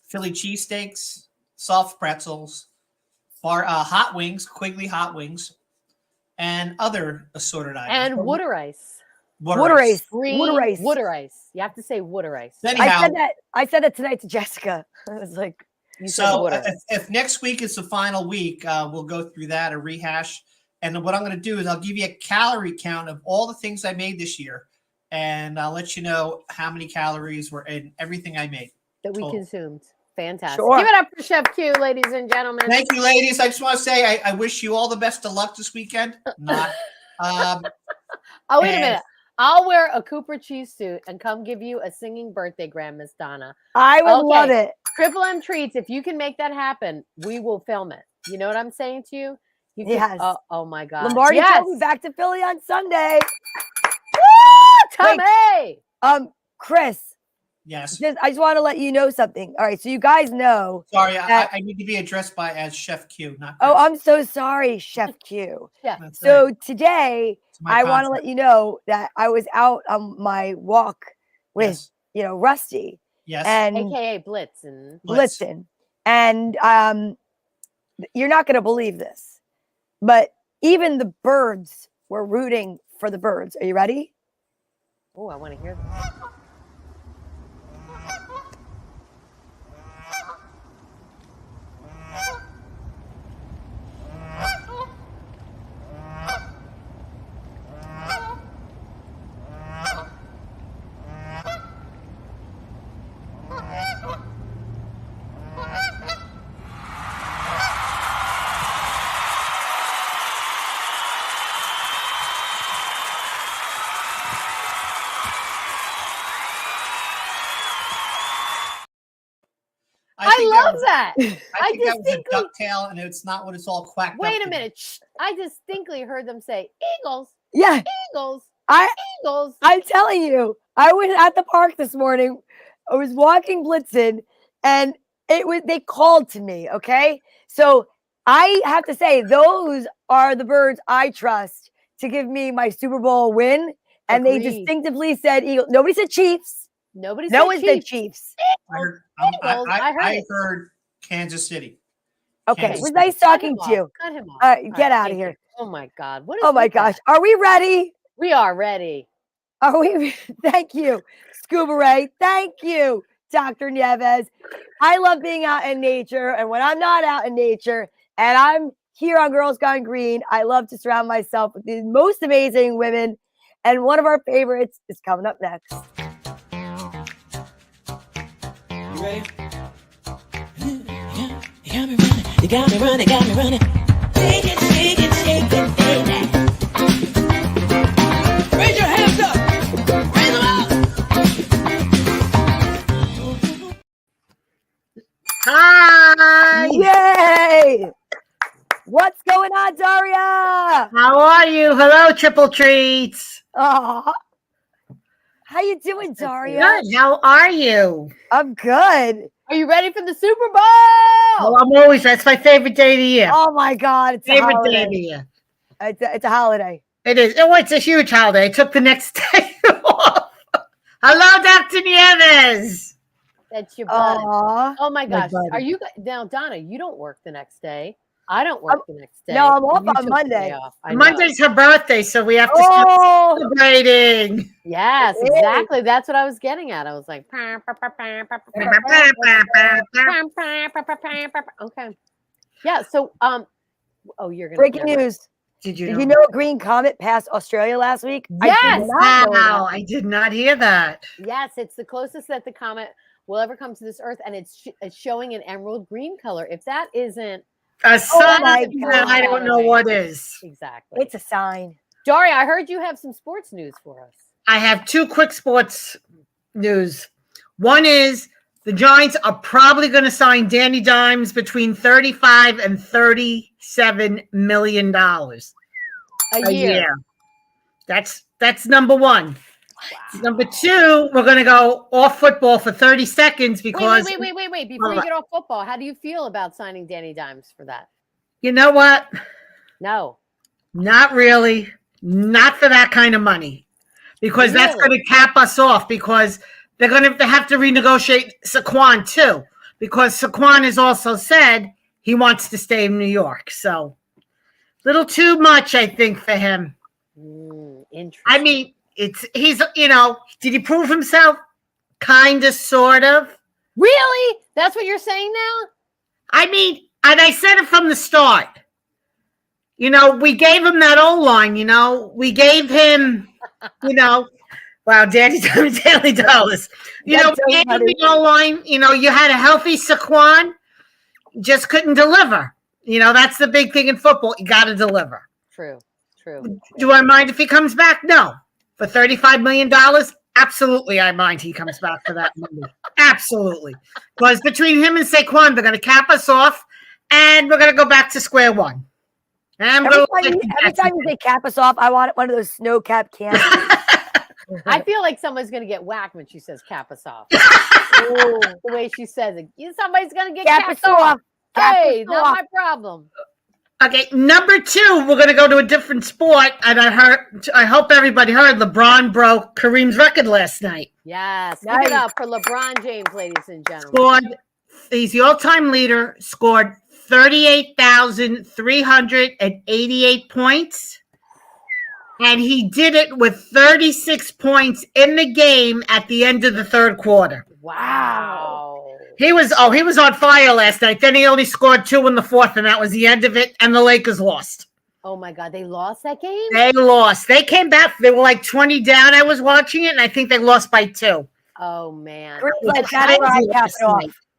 Philly cheesesteaks, soft pretzels, hot wings, Quigley hot wings, and other assorted items. And water ice. Water ice. Green Water ice. water ice. You have to say water ice. Anyhow, I said that tonight to Jessica. I was like, so if next week is the final week, we'll go through that, a rehash. And what I'm going to do is I'll give you a calorie count of all the things I made this year. And I'll let you know how many calories were in everything I made. That we consumed. Fantastic. Sure. Give it up for Chef Q, ladies and gentlemen. Thank you, ladies. I just want to say I wish you all the best of luck this weekend. Not. Oh, wait a minute. I'll wear a Cooper cheese suit and come give you a singing birthday gram, Miss Donna. I would love it. Triple M Treats, if you can make that happen, we will film it. You know what I'm saying to you? You can, Yes. Oh my God. Lombardi told me back to Philly on Sunday. Woo! Tommy! Chris. Yes. I just want to let you know something. All right, so you guys know. Sorry, I need to be addressed as Chef Q, not Chris. Oh, I'm so sorry, Chef Q. Yeah. That's So right. today, I want to let you know that I was out on my walk with, Rusty. Yes. And AKA Blitzen. Blitzen. And you're not going to believe this, but even the birds were rooting for the birds. Are you ready? Oh, I want to hear this. I love that. I think that was a ducktail, and it's not what it's all quacked up. Wait a minute. Shh. I distinctly heard them say, Eagles. Yeah. Eagles. Eagles. I'm telling you, I was at the park this morning. I was walking Blitzen, and they called to me, okay? So I have to say, those are the birds I trust to give me my Super Bowl win. And Agreed. They distinctively said Eagles. Nobody said Chiefs. No one said Chiefs. I heard Kansas City. Okay, it was nice talking to you. Cut him off. All right, get out of here. Oh my God. What is Oh my gosh. Are we ready? We are ready. Are we? Thank you, Scuba Ray. Thank you, Dr. Nieves. I love being out in nature. And when I'm not out in nature and I'm here on Girls Gone Green, I love to surround myself with the most amazing women. And one of our favorites is coming up next. You ready? You got me running, got me running. Shake it, shake it, shake it, baby. Raise your hands up. Raise them up. Hi. Yay! What's going on, Daria? How are you? Hello, Triple Treats. Aw. How you doing, Daria? Good. How are you? I'm good. Are you ready for the Super Bowl? Oh, I'm always. That's my favorite day of the year. Oh my God, it's a favorite holiday. day of the year. It's a holiday. It is. Oh, it's a huge holiday. I took the next day off. Hello, Dr. Nieves. That's your bud. Aww. Oh my gosh. bud. Are you now, Donna? You don't work the next day. I don't work the next day. No, I'm off You on took the Monday. day off. I know. Monday's her birthday, so we have to start celebrating. Yes, exactly. That's what I was getting at. I was like, okay. Yeah. So, you're gonna Breaking news. Did Did you know a green comet passed Australia last week? Yes. Wow, I did not hear that. Yes, it's the closest that the comet will ever come to this Earth, and it's showing an emerald green color. If that isn't A sign my that I don't know what is. exactly, It's a sign. Daria, I heard you have some sports news for us. I have two quick sports news. One is the Giants are probably going to sign Danny Dimes between $35 and $37 million A year. That's number one. Number 2, we're going to go off football for 30 seconds because Wait. Before you get off football, how do you feel about signing Danny Dimes for that? you know what? No. Not really. Not for that kind of money. Because that's going to cap us off because they're going to have to renegotiate Saquon too. Because Saquon has also said he wants to stay in New York. So, little too much, I think, for him. Interesting. I mean, he's did he prove himself? Kind of, sort of. Really? That's what you're saying now? I mean, and I said it from the start. We gave him that O-line, we gave him, wow, Danny Daily Dollars. We gave him the O-line, you had a healthy Saquon, just couldn't deliver. That's the big thing in football. You got to deliver. True. Do I mind if he comes back? No. For $35 million? Absolutely, I mind he comes back for that money. Absolutely. Because between him and Saquon, they're going to cap us off, and we're going to go back to square one. And every time you say cap us off, I want one of those snow cap cans. I feel like someone's going to get whacked when she says cap us off. Ooh, the way she says it. Somebody's going to get capped off. Hey, not my problem. Okay, number 2, we're going to go to a different sport, and I hope everybody heard LeBron broke Kareem's record last night. Yes, give it up for LeBron James, ladies and gentlemen. He's the all-time leader, scored 38,388 points, and he did it with 36 points in the game at the end of the third quarter. Wow. He was on fire last night. Then he only scored 2 in the fourth, and that was the end of it. And the Lakers lost. Oh my God, they lost that game? They lost. They came back. They were like 20 down. I was watching it, and I think they lost by 2. Oh man.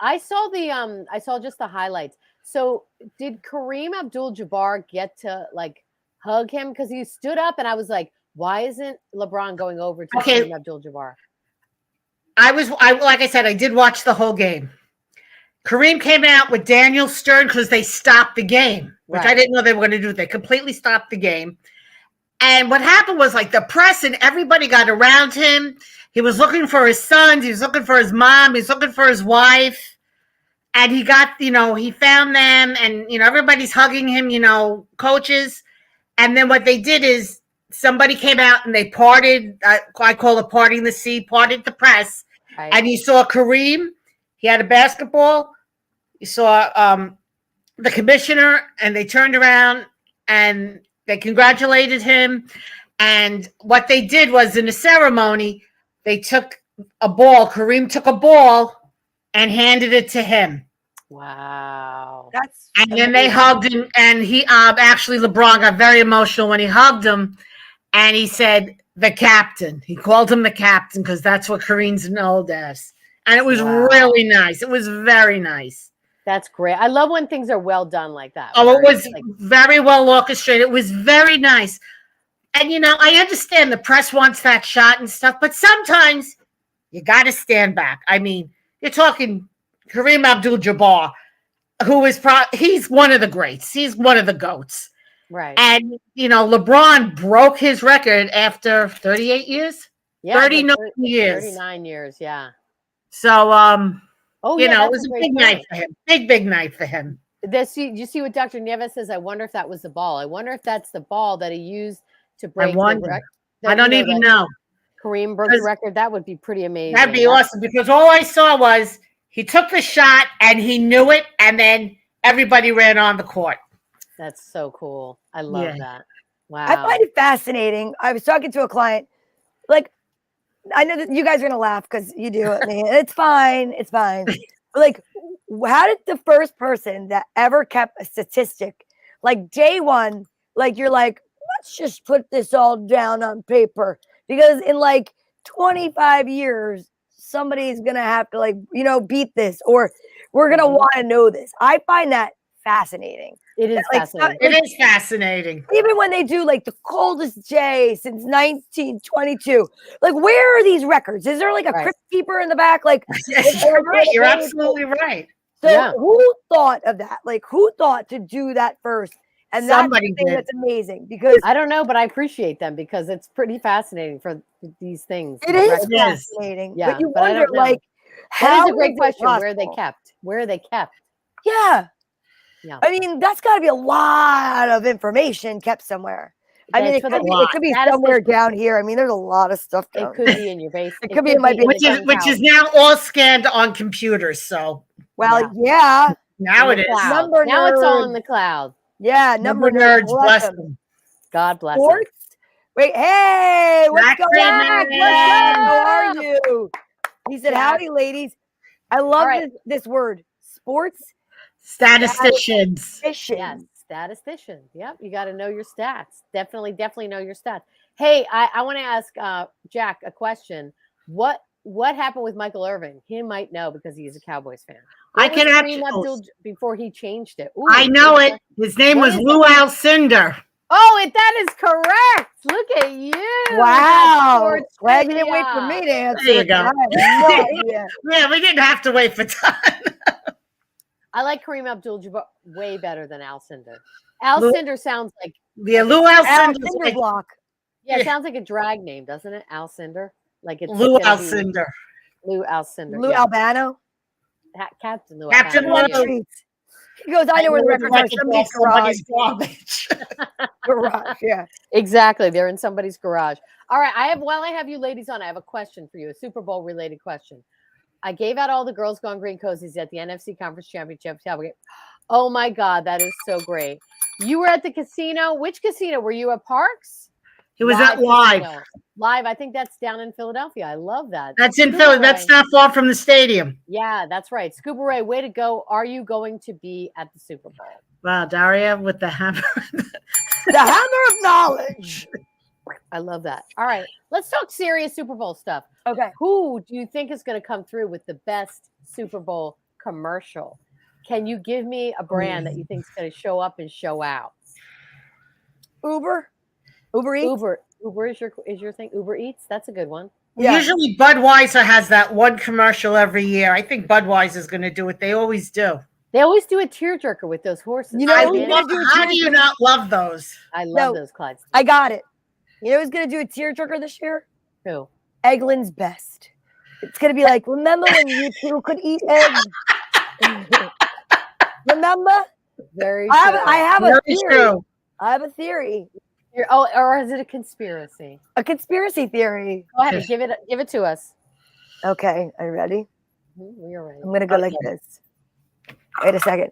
I saw just the highlights. So did Kareem Abdul-Jabbar get to hug him? Because he stood up, and I was like, why isn't LeBron going over to Kareem Abdul-Jabbar? Like I said, I did watch the whole game. Kareem came out with Daniel Stern because they stopped the game, which I didn't know they were going to do. They completely stopped the game. And what happened was the press and everybody got around him. He was looking for his sons. He was looking for his mom. He was looking for his wife. And he got, he found them and, everybody's hugging him, coaches. And then what they did is somebody came out and they parted. I call it parting the sea, parted the press. Right. And you saw Kareem. He had a basketball. You saw the commissioner, and they turned around and they congratulated him. And what they did was in the ceremony, they took a ball. Kareem took a ball and handed it to him. Wow. And then they hugged him. And he actually, LeBron got very emotional when he hugged him. And he said, the captain. He called him the captain because that's what Kareem's known as. And it was really nice. It was very nice. That's great. I love when things are well done like that. Oh, it was very well orchestrated. It was very nice. And, I understand the press wants that shot and stuff, but sometimes you got to stand back. I mean, you're talking Kareem Abdul-Jabbar, who is he's one of the greats. He's one of the GOATs. Right. And, LeBron broke his record after 38 years? Yeah, 39 years. 39 years, yeah. So, it was a big night for him. Big night for him. Do you see what Dr. Nieves says? I wonder if that was the ball. I wonder if that's the ball that he used to break the record. I don't even know. Kareem broke the record. That would be pretty amazing. That'd be awesome because all I saw was he took the shot and he knew it, and then everybody ran on the court. That's so cool. I love that. Wow. I find it fascinating. I was talking to a client, I know that you guys are gonna laugh because you do it, man. It's fine. It's fine. But how did the first person that ever kept a statistic, day one, you're let's just put this all down on paper because in 25 years, somebody's gonna have to beat this, or we're gonna want to know this. I find that fascinating. It is fascinating. It is fascinating. Even when they do the coldest J since 1922, where are these records? Is there a crypt keeper in the back? You're right. You're absolutely right. So who thought of that? Who thought to do that first? And that's Somebody the thing did. that's amazing because I don't know, but I appreciate them because it's pretty fascinating for these things. it these is records. It is. fascinating. Yeah, but you but I wonder, don't know. like, That how is a great it question. Where are they possible? kept? Where are they kept? Yeah. Yeah. I mean, that's got to be a lot of information kept somewhere. I mean, That's it for could, the be, it could be somewhere statisticians. down here. I mean, there's a lot of stuff down It could be in your base. It could be in my in the Which is house. now all scanned on computers. So Well, yeah. now In it the is. cloud. Number Now it's all nerds. in the cloud. Yeah, Number nerds. nerds, Bless bless them. them. God bless them. Sports. Wait, hey, what's Jack going Freeman. on? Jack, How are what's up? you? He said, Jack. howdy, ladies. I love right. this word, sports Statisticians. fishing. Yes, statistician. Yep, you got to know your stats. Definitely know your stats. Hey, I want to ask Jack a question. What happened with Michael Irvin? He might know because he's a Cowboys fan. I What can was actually. Kareem Abdul before he changed it? Ooh, I know good it. His name What was is it? Lou Alcindor. Oh, that is correct. Look at you. Wow. Sports Glad you didn't wait for trivia. me to answer. There you go. I have no idea. Yeah, we didn't have to wait for time. I like Kareem Abdul-Jabbar way better than Al Cinder. Al Lou- Cinder sounds like Yeah, Lou Al Alcindor. Cinder block. yeah, it Yeah. sounds like a drag name, doesn't it? Al Cinder. Like it's Lou gonna be Alcindor. Lou Alcindor. Lou yeah. Albano. Captain Lou Captain Albano. Lou. Treats. He goes, I know where the records are. Somebody's garage. garbage. Garage, yeah. Exactly. They're in somebody's garage. All right. While I have you ladies on, I have a question for you, a Super Bowl related question. I gave out all the Girls Gone Green cozies at the NFC Conference Championship. Oh my God, that is so great. You were at the casino. Which casino? Were you at Parks? He was at Live. Casino. Live. I think that's down in Philadelphia. I love that. That's in Scuba Philly. That's Ray. not far from the stadium. Yeah, that's right. Scuba Ray, way to go. Are you going to be at the Super Bowl? Wow, Daria with the hammer. The hammer of knowledge. I love that. All right. Let's talk serious Super Bowl stuff. Okay. Who do you think is going to come through with the best Super Bowl commercial? Can you give me a brand that you think is going to show up and show out? Uber Eats. Uber is your thing. Uber Eats. That's a good one. Yeah. Usually Budweiser has that one commercial every year. I think Budweiser is going to do it. They always do. They always do a tearjerker with those horses. You know, I who's man. gonna do a how do you not love those? I love No. those Clydes. I got it. You know who's gonna do a tearjerker this year? Who? Eggland's Best. It's gonna be like, remember when you two could eat eggs? Remember? Very I true. have a Very theory. true. I have a theory. Or is it a conspiracy? A conspiracy theory. Go ahead, give it to us. Okay, are you ready? We're ready. I'm gonna go like this. Wait a second.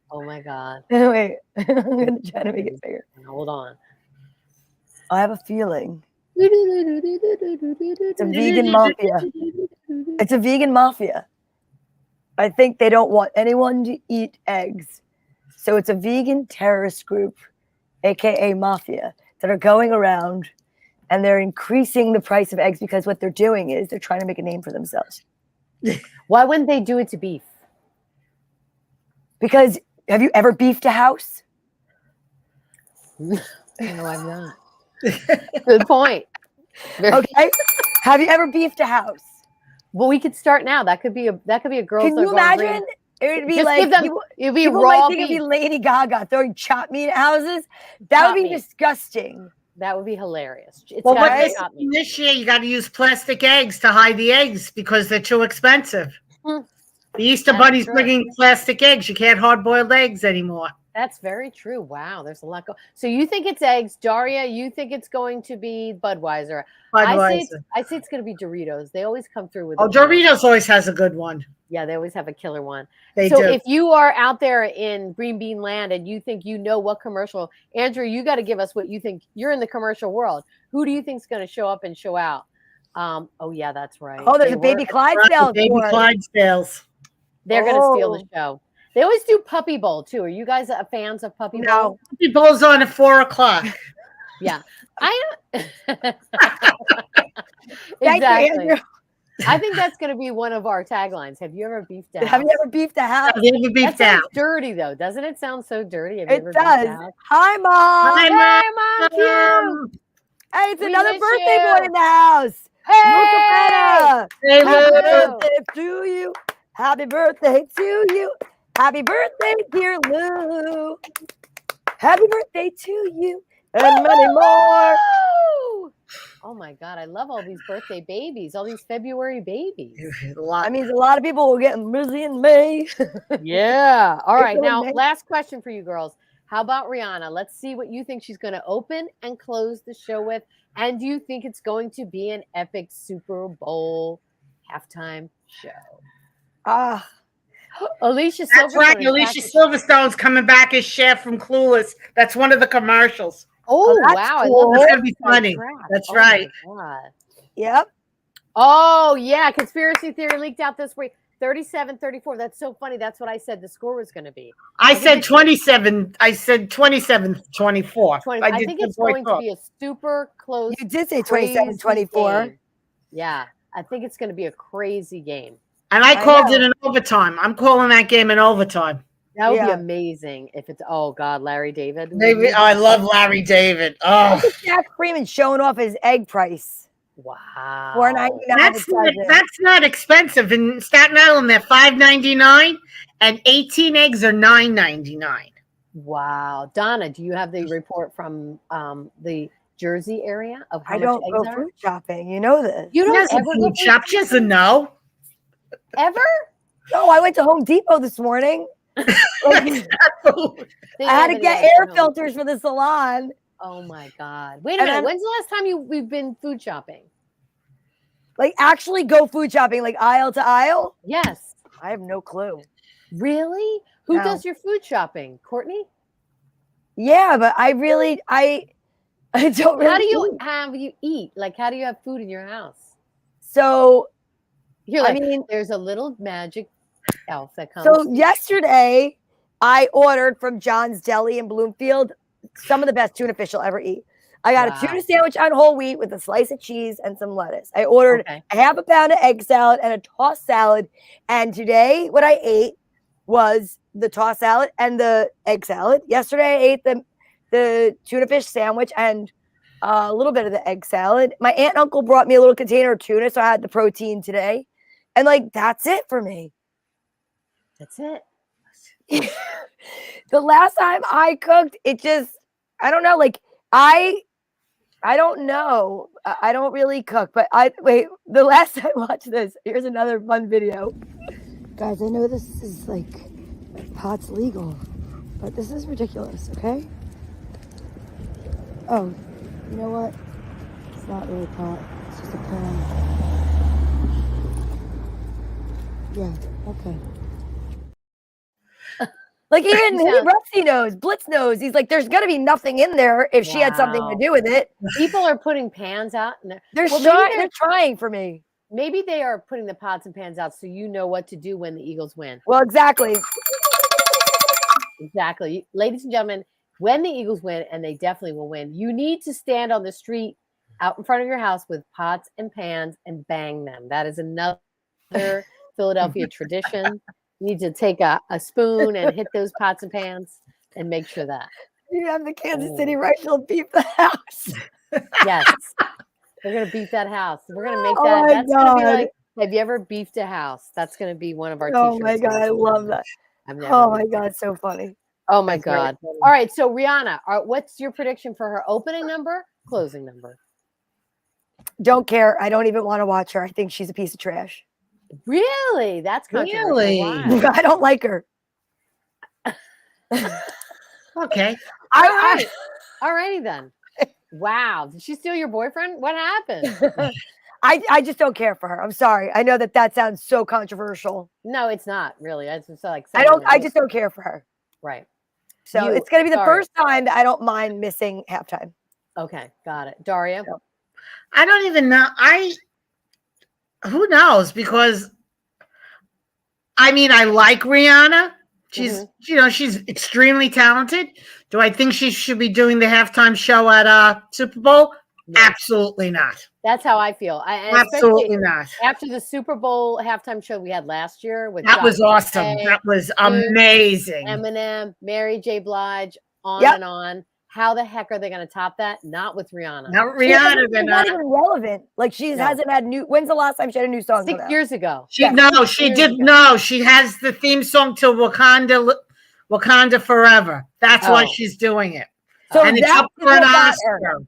Oh my God. Wait, I'm gonna try to make it bigger. Hold on. I have a feeling it's a vegan mafia. It's a vegan mafia. I think they don't want anyone to eat eggs. So it's a vegan terrorist group, aka mafia, that are going around and they're increasing the price of eggs because what they're doing is they're trying to make a name for themselves. Why wouldn't they do it to beef? Because have you ever beefed a house? No, I'm not. Good point. Okay. Have you ever beefed a house? Well, we could start now. That could be a girl's. Can you imagine? It would be Just like give them. people, It'd be people raw might think beef. it'd be Lady Gaga throwing chopped meat at houses. That Chopped would be meat. disgusting. That would be hilarious. It's Well, gotta what be this, chopped meat. this year you got to use plastic eggs to hide the eggs because they're too expensive. Hmm. The Easter That's Bunny's true. bringing plastic eggs. You can't hard-boiled eggs anymore. That's very true. Wow, there's a lot going. So you think it's eggs, Daria? You think it's going to be Budweiser? I say it's going to be Doritos. They always come through with. Oh, a killer. Doritos always has a good one. Yeah, they always have a killer one. They So do. if you are out there in Green Bean Land and you think you know what commercial, Andrew, you got to give us what you think. You're in the commercial world. Who do you think is going to show up and show out? Oh yeah, that's right. Oh, there's They a baby were- Clydesdale. Baby for it. Clydesdales. They're going to steal the Oh. show. They always do Puppy Bowl too. Are you guys fans of Puppy Bowl? No. People's on at 4:00. Yeah, I Thank exactly. you, Andrew. I think that's going to be one of our taglines. Have you ever beefed a house? Have you ever beefed a house? They have a That beefed sounds out. dirty though, doesn't it? Sound so dirty. Have you It ever beefed a does. house? Hi, Mom. Hi, Mom. Hey, it's We another miss birthday you. boy in the house. Hey! Luca Hey, Happy Lou. birthday to you. Happy birthday to you. Happy birthday, dear Lou. Happy birthday to you and many more. Woo! Oh my God, I love all these birthday babies, all these February babies. That means a lot of people will get busy in May. Yeah. All right. April and Now, May. last question for you girls. How about Rihanna? Let's see what you think she's going to open and close the show with. And do you think it's going to be an epic Super Bowl halftime show? Alicia That's Silverstone. right. Alicia Silverstone's coming back as Chef from Clueless. That's one of the commercials. Oh, that's wow. cool. I love It's that. gonna be funny. That's right. My God. Yep. Oh, yeah. Conspiracy theory leaked out this week. 37-34. That's so funny. That's what I said the score was going to be. I said 27. I said 27-24. 20. I think it's going to be a super close. You did say crazy 27-24. game. Yeah. I think it's going to be a crazy game. And I called it know. an overtime. I'm calling that game an overtime. That would be Yeah. amazing if it's, oh God, Larry David. Maybe I love Larry David. Oh, Look at Jack Freeman showing off his egg price. Wow. $4.99. that's not expensive. In Staten Island, they're $5.99, and 18 eggs are $9.99. Wow. Donna, do you have the report from the Jersey area of how I much don't go eggs are? food shopping. You know this. You She don't doesn't ever go food food shop. She doesn't know. ever? No, I went to Home Depot this morning. Like, They I had to have get it air at home. filters for the salon. Oh my God. Wait a And minute. then- When's the last time we've been food shopping? Like actually go food shopping, like aisle to aisle. Yes. I have no clue. Really? Who No. does your food shopping? Courtney? Yeah, but I don't really. How do you eat? Like, how do you have food in your house? So You're I like, mean, there's a little magic elf that comes. so yesterday I ordered from John's Deli in Bloomfield some of the best tuna fish you'll ever eat. I got Wow. a tuna sandwich on whole wheat with a slice of cheese and some lettuce. I ordered Okay. a half a pound of egg salad and a tossed salad. And today, what I ate was the tossed salad and the egg salad. Yesterday, I ate the tuna fish sandwich and a little bit of the egg salad. My aunt and uncle brought me a little container of tuna, so I had the protein today. And like, that's it for me. That's it. The last time I cooked, it just, I don't know, like, I don't know. I don't really cook, but wait, the last time I watched this, here's another fun video. Guys, I know this is like pot's legal, but this is ridiculous, okay? Oh, you know what? It's not really pot, it's just a pan. Yeah, okay. Like even Rusty knows, Blitz knows. He's like, there's gonna be nothing in there if she had something to Wow. do with it. People are putting pans out. They're Well, maybe they're trying for me. Maybe they are putting the pots and pans out so you know what to do when the Eagles win. Well, exactly. Exactly. Ladies and gentlemen, when the Eagles win, and they definitely will win, you need to stand on the street out in front of your house with pots and pans and bang them. That is another Philadelphia tradition. You need to take a spoon and hit those pots and pans and make sure that. You have the Kansas City Rifle beef the house. Yes. We're going to beat that house. We're going to make Oh that. my That's going to be God. like, have you ever beefed a house? That's going to be one of our Oh t-shirts. my God, I love that. I've never Oh my beefed. God, so funny. Oh my That's very God. funny. All right. So Rihanna, what's your prediction for her opening number, closing number? Don't care. I don't even want to watch her. I think she's a piece of trash. Really? That's controversial. Really? Why? I don't like her. Okay. All righty then. Wow. Did she steal your boyfriend? What happened? I just don't care for her. I'm sorry. I know that sounds so controversial. No, it's not really. It's just like I just don't care for her. right. So You- it's gonna be the sorry. first time that I don't mind missing halftime. Okay, got it. Daria. I don't even know. Who knows? Because I mean, I like Rihanna. She's, she's extremely talented. Do I think she should be doing the halftime show at Super Bowl? No. Absolutely not. That's how I feel. And Absolutely especially not. after the Super Bowl halftime show we had last year with That was Dr. awesome. J, That was amazing. Eminem, Mary J. Blige, on Yep. and on. How the heck are they going to top that? Not with Rihanna. Not She's Rihanna. They're not not. even relevant. Like she No. hasn't had new. When's the last time she had a new song? 6 come out? years ago. She has the theme song to Wakanda Forever. That's why Oh. she's doing it. So And it's that up is for an what got her. Oscar.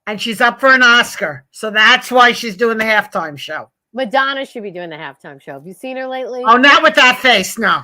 And she's up for an Oscar. So that's why she's doing the halftime show. Madonna should be doing the halftime show. Have you seen her lately? Oh, not with that face. No.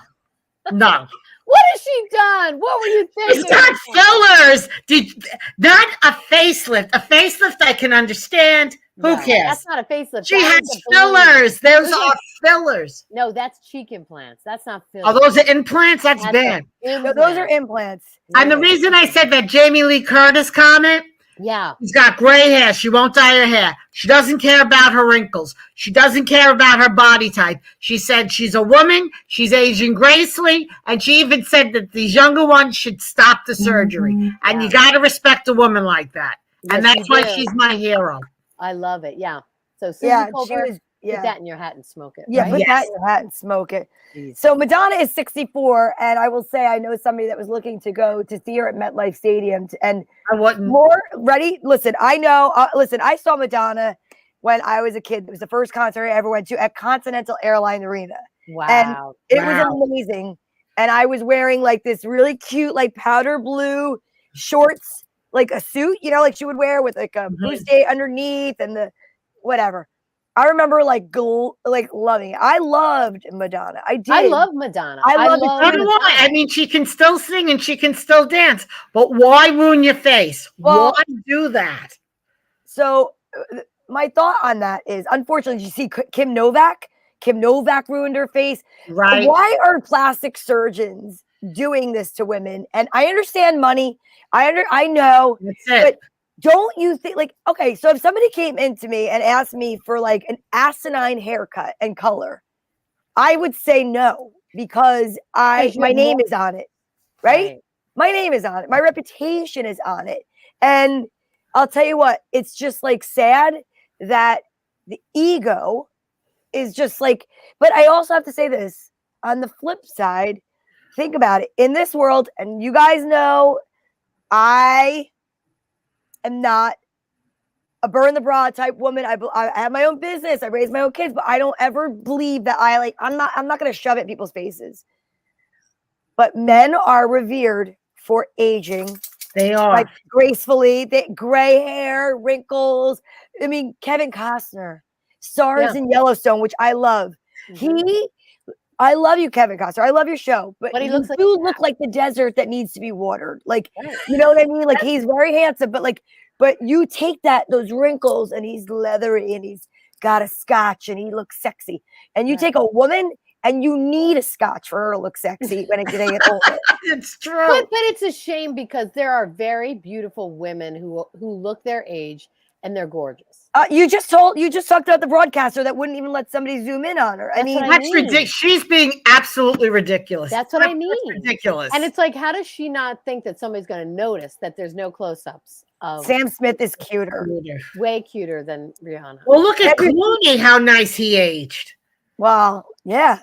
No. What has she done? What were you thinking? It's not fillers. Not a facelift. A facelift I can understand. Who No, cares? That's not a facelift. She That has is a balloon. fillers. Those are fillers. No, that's cheek implants. That's not fillers. Oh, those are implants? That's bad. No, those are implants. And the reason I said that Jamie Lee Curtis comment, Yeah. she's got gray hair. She won't dye her hair. She doesn't care about her wrinkles. She doesn't care about her body type. She said she's a woman. She's aging gracefully. And she even said that these younger ones should stop the surgery. And you got to respect a woman like that. And Yes, that's you why do. she's my hero. I love it. Yeah. So Susan Yeah, she Colbert, was. put Yeah, that in your hat and smoke it. yeah. right? Put Yes. that in your hat and smoke it. Jeez. So Madonna is 64, and I will say I know somebody that was looking to go to see her at MetLife Stadium, and I wouldn't. more ready. Listen, I know. Listen, I saw Madonna when I was a kid. It was the first concert I ever went to at Continental Airline Arena. Wow. It Wow. was amazing, and I was wearing like this really cute, like powder blue shorts, like a suit, you know, like she would wear with like a bustier underneath and the whatever. I remember like like loving it. I loved Madonna. I did. I love Madonna. I love it. So do I. I mean, she can still sing and she can still dance, but why ruin your face? Well- Why do that? So my thought on that is, unfortunately, you see Kim Novak. Kim Novak ruined her face. Right? Why are plastic surgeons doing this to women? And I understand money. I know. That's it. Don't you think, like, okay, so if somebody came into me and asked me for like an asinine haircut and color, I would say no, because my name is on it, right? My name is on it. My reputation is on it. And I'll tell you what, it's just like sad that the ego is just like, but I also have to say this on the flip side, think about it in this world. And you guys know, I am not a burn the bra type woman. I have my own business. I raise my own kids, but I don't ever believe that I'm not going to shove it in people's faces. But men are revered for aging. They are. Like gracefully, gray hair, wrinkles. I mean, Kevin Costner stars in Yellowstone, which I love. I love you, Kevin Costner. I love your show, but He you looks like do look like the desert that needs to be watered. Like, you know what I mean? Like he's very handsome, but you take those wrinkles and he's leathery and he's got a scotch and he looks sexy. And you take a woman and you need a scotch for her to look sexy when it get older. It's true. But it's a shame because there are very beautiful women who look their age and they're gorgeous. You just talked about the broadcaster that wouldn't even let somebody zoom in on her. I mean, That's ridiculous. She's being absolutely ridiculous. That's what I mean. That's ridiculous. And it's like, how does she not think that somebody's going to notice that there's no close-ups of Sam Smith is cuter. way cuter than Rihanna? Well, look at Clooney, how nice he aged. Well, yeah.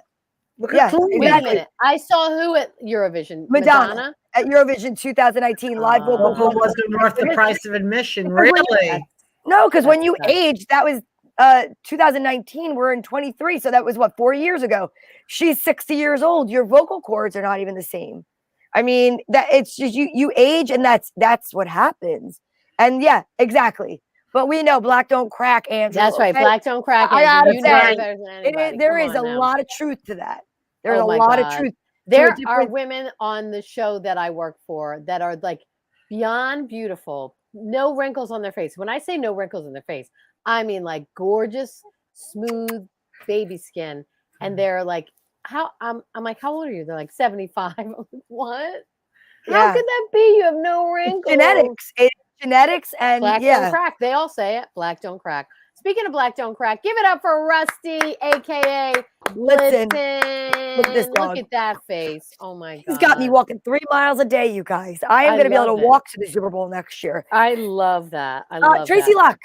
Look Yeah, at Clooney. Wait a minute. I saw who at Eurovision? Madonna. At Eurovision 2019 live vocal. Vocal wasn't worth the price of admission, really. No, because when you That's age, that was 2019. We're in 23, so that was what, 4 years ago. She's 60 years old. Your vocal cords are not even the same. I mean, that it's just you age, and that's what happens. And yeah, exactly. But we know black don't crack, Andrew. That's right. okay? Black don't crack. I Andrew. gotta You know say, it better than anybody. there Come is a on now. lot of truth to that. There's Oh a my lot God. of truth. There a are different- women on the show that I work for that are like beyond beautiful, no wrinkles on their face. When I say no wrinkles on their face, I mean like gorgeous, smooth baby skin. And they're like, I'm like, how old are you? They're like 75. I'm like, what? How Yeah. could that be? You have no wrinkles. genetics. It's genetics, and Black yeah. don't crack. They all say it. Black don't crack. Speaking of black don't crack, give it up for Rusty, aka Listen. Listen. Look at this dog. Look at that face. Oh my god. He's got me walking 3 miles a day, you guys. I am I going to be able love to it. walk to the Super Bowl next year. I love that. I love Tracy that. Luck.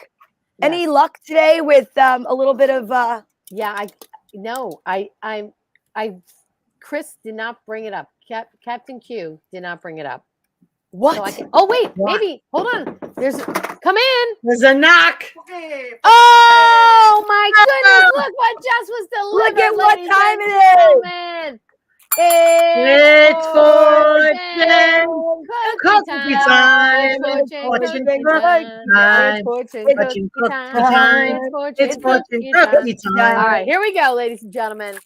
Any Yes. luck today with a little bit of Yeah, Chris did not bring it up. Captain Q did not bring it up. what? So I can, oh wait, What? maybe hold on. Come in. There's a knock. Oh my goodness! Look what just was delivered. Look at what ladies time and it is. gentlemen. It's fortune cookie time. It's Fortune cookie cookie time. time. It's Fortune cookie cookie time. time. It's It's fortune cookie cookie time. time. All right, here we go, ladies and gentlemen.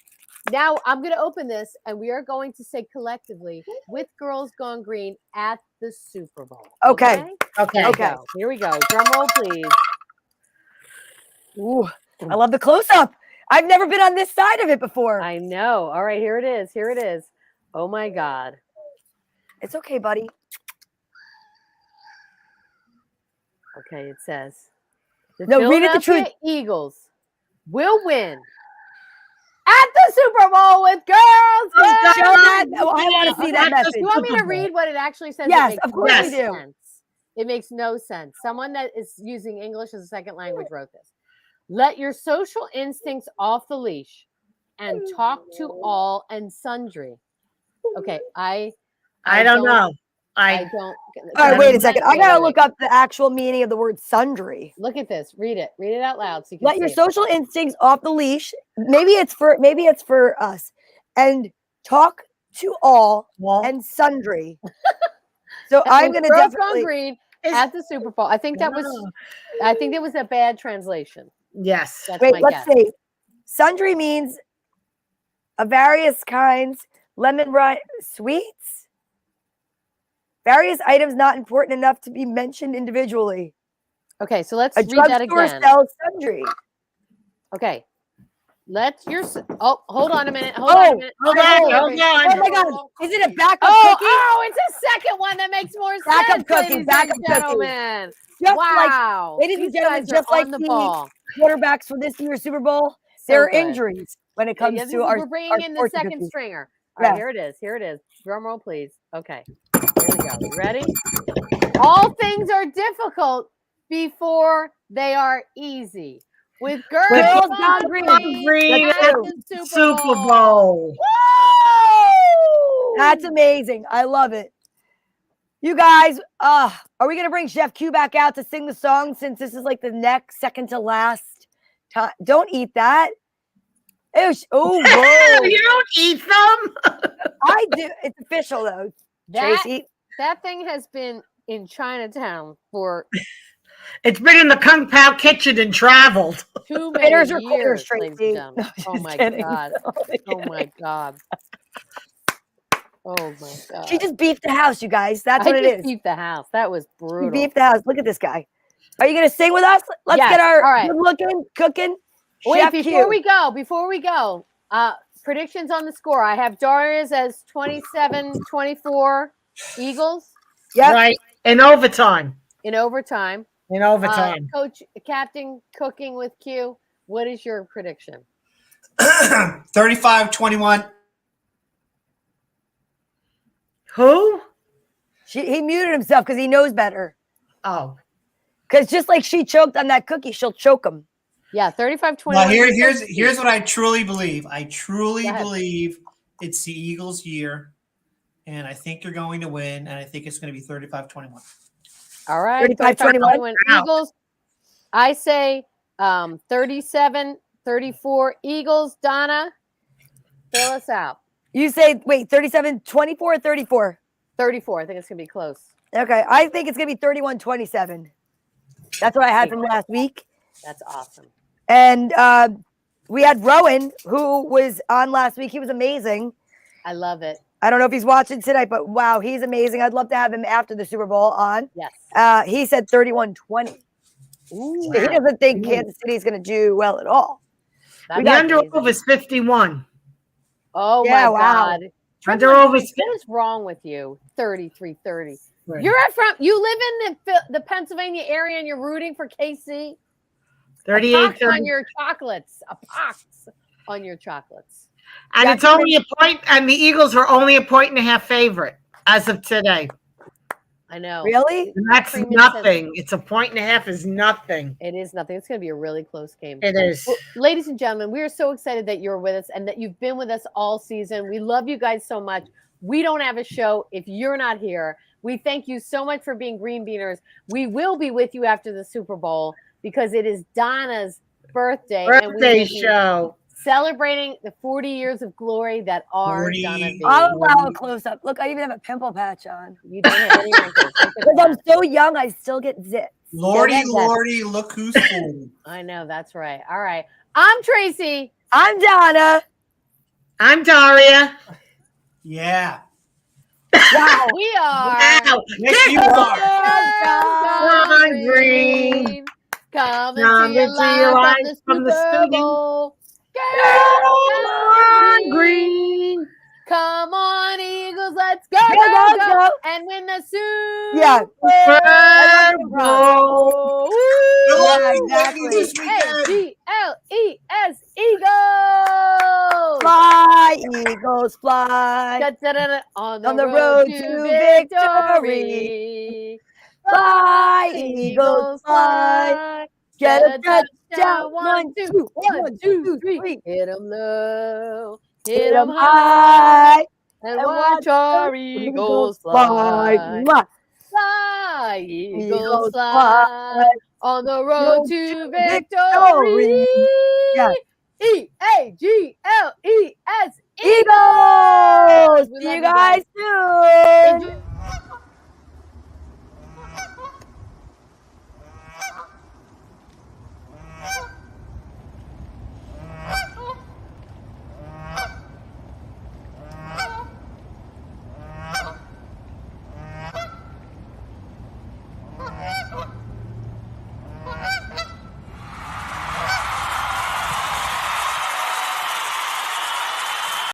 Now I'm going to open this, and we are going to say collectively, with Girls Gone Green at the Super Bowl. Okay. Okay. Okay. Here we go. Drum roll, please. Ooh, I love the close up. I've never been on this side of it before. I know. All right, here it is. Here it is. Oh my God. It's okay, buddy. Okay, it says the No, read it the Philadelphia truth. Eagles will win at the Super Bowl with Girls Gone Show that. Oh, I want to see Okay. that That's message. You want me to Super Bowl. read what it actually says? Yes, It makes of course we no do. sense. It makes no sense. Someone that is using English as a second language wrote this. Let your social instincts off the leash and talk to all and sundry. Okay, I don't know. I I don't. All right, wait a second. I gotta Wait. look up the actual meaning of the word sundry. Look at this. Read it. Read it out loud so you can Let see your it. social instincts off the leash. Maybe it's for us. And talk to all well, and sundry. So That I'm was gonna Girls Gone definitely Green is- at the Super Bowl. I think that was. I think it was a bad translation. yes. That's wait. my Let's guess. see. Sundry means of various kinds, lemon rind sweets. Various items not important enough to be mentioned individually. Okay, so let's A read that drugstore again. sells sundry. Okay. Let your oh, hold on a minute. Hold on a minute. Hold on. Hold Oh on. my God! Is it a backup Oh, cookie? oh, it's a second one that makes more Backup sense, cookie, ladies backup and cookie. gentlemen. Just Wow. ladies and These gentlemen, guys just are like on the the ball. quarterbacks for this year's Super Bowl, So there are good. injuries when it comes Yeah, to our. we're bringing our in the fortune second cookies. stringer. All right, Yeah. here it is. Here it is. Drum roll, please. Okay. Here we go. You ready? All things are difficult before they are easy. With Girls Girls Gone Gone Green. Green Let's at go. the Super Bowl. Woo! That's amazing. I love it. You guys, are we gonna bring Chef Q back out to sing the song since this is like the next second to last time? Don't eat that. Ew, oh, whoa. You don't eat them. I do. It's official though. Tracy. That thing has been in Chinatown for It's been in the Kung Pao kitchen and traveled. too many Bitters or years, quitters, ladies and Tracy? gentlemen. No, Oh just my kidding. God. No, Oh my God. Oh my God. She just beefed the house, you guys. That's I what it just is. beat the house. That was She brutal. beefed the house. Look at this guy. Are you gonna sing with us? Let's Yes, get our all right. good looking cooking. Wait, Chef before Q. we go, predictions on the score. I have Daria's as 27-24 Eagles Yep. Right. In overtime. in overtime. In overtime. Coach, Captain Cooking with Q, what is your prediction? 35-21. Who? He muted himself because he knows better. Oh. Because just like she choked on that cookie, she'll choke him. Yeah, 35-21. Well, here's what I truly believe. I truly Go ahead. believe it's the Eagles' year, and I think they're going to win, and I think it's going to be 35-21. All right, 35-21. Eagles. I say 37-34 Eagles. Donna, fill us out. You say, wait, 37-24 or 34? 34. I think it's going to be close. Okay, I think it's going to be 31-27. That's what I had from last week. That's awesome. And we had Rowan, who was on last week. He was amazing. I love it. I don't know if he's watching tonight, but wow, he's amazing. I'd love to have him after the Super Bowl on. Yes. He said 31-20. Ooh, He doesn't think Kansas City is going to do well at all. that's The under amazing. over is 51. Oh Yeah, my wow. God. Under Trevor, over what is is wrong with you? 33-30. Right. You live in the Pennsylvania area and you're rooting for KC? 38 A pox 30. on your chocolates. A pox on your chocolates. And it's only a point, and the Eagles are only a 1.5 favorite as of today. I know. Really? And that's 3 minutes nothing. It's a 1.5 is nothing. It is nothing. It's going to be a really close game. It is. Well, ladies and gentlemen, we are so excited that you're with us and that you've been with us all season. We love you guys so much. We don't have a show if you're not here. We thank you so much for being Green Beaners. We will be with you after the Super Bowl because it is Donna's birthday. And we Birthday will be show. celebrating the 40 years of glory that are 40. Donna B. I'll allow a close up. Look, I even have a pimple patch on. You don't have any wrinkles. Look at Because I'm that. so young, I still get zits. Lordy, that's- Lordy, look who's 40. I know, that's right. All right. I'm Tracy. I'm Donna. I'm Daria. Yeah. Wow. We are Wow. Yes, you are. Gone green. Coming Coming to you live from the Super Bowl. Gone green. Come on, Eagles, let's go, Go, go, go, go, go. and win the Super Yeah. Bowl. Milwaukee exactly. Vikings this weekend. Eagles. Eagles. Fly, Eagles, fly. Da-da-da-da. On On the road to victory. Fly, Eagles, fly. Get a touchdown. 1, 2, 1, 2, 3. Hit 'em low, hit 'em high, and watch our Eagles fly. Fly, Eagles fly. On the road to victory. Yeah. E-A-G-L-E-S. Eagles. We See love you guys soon.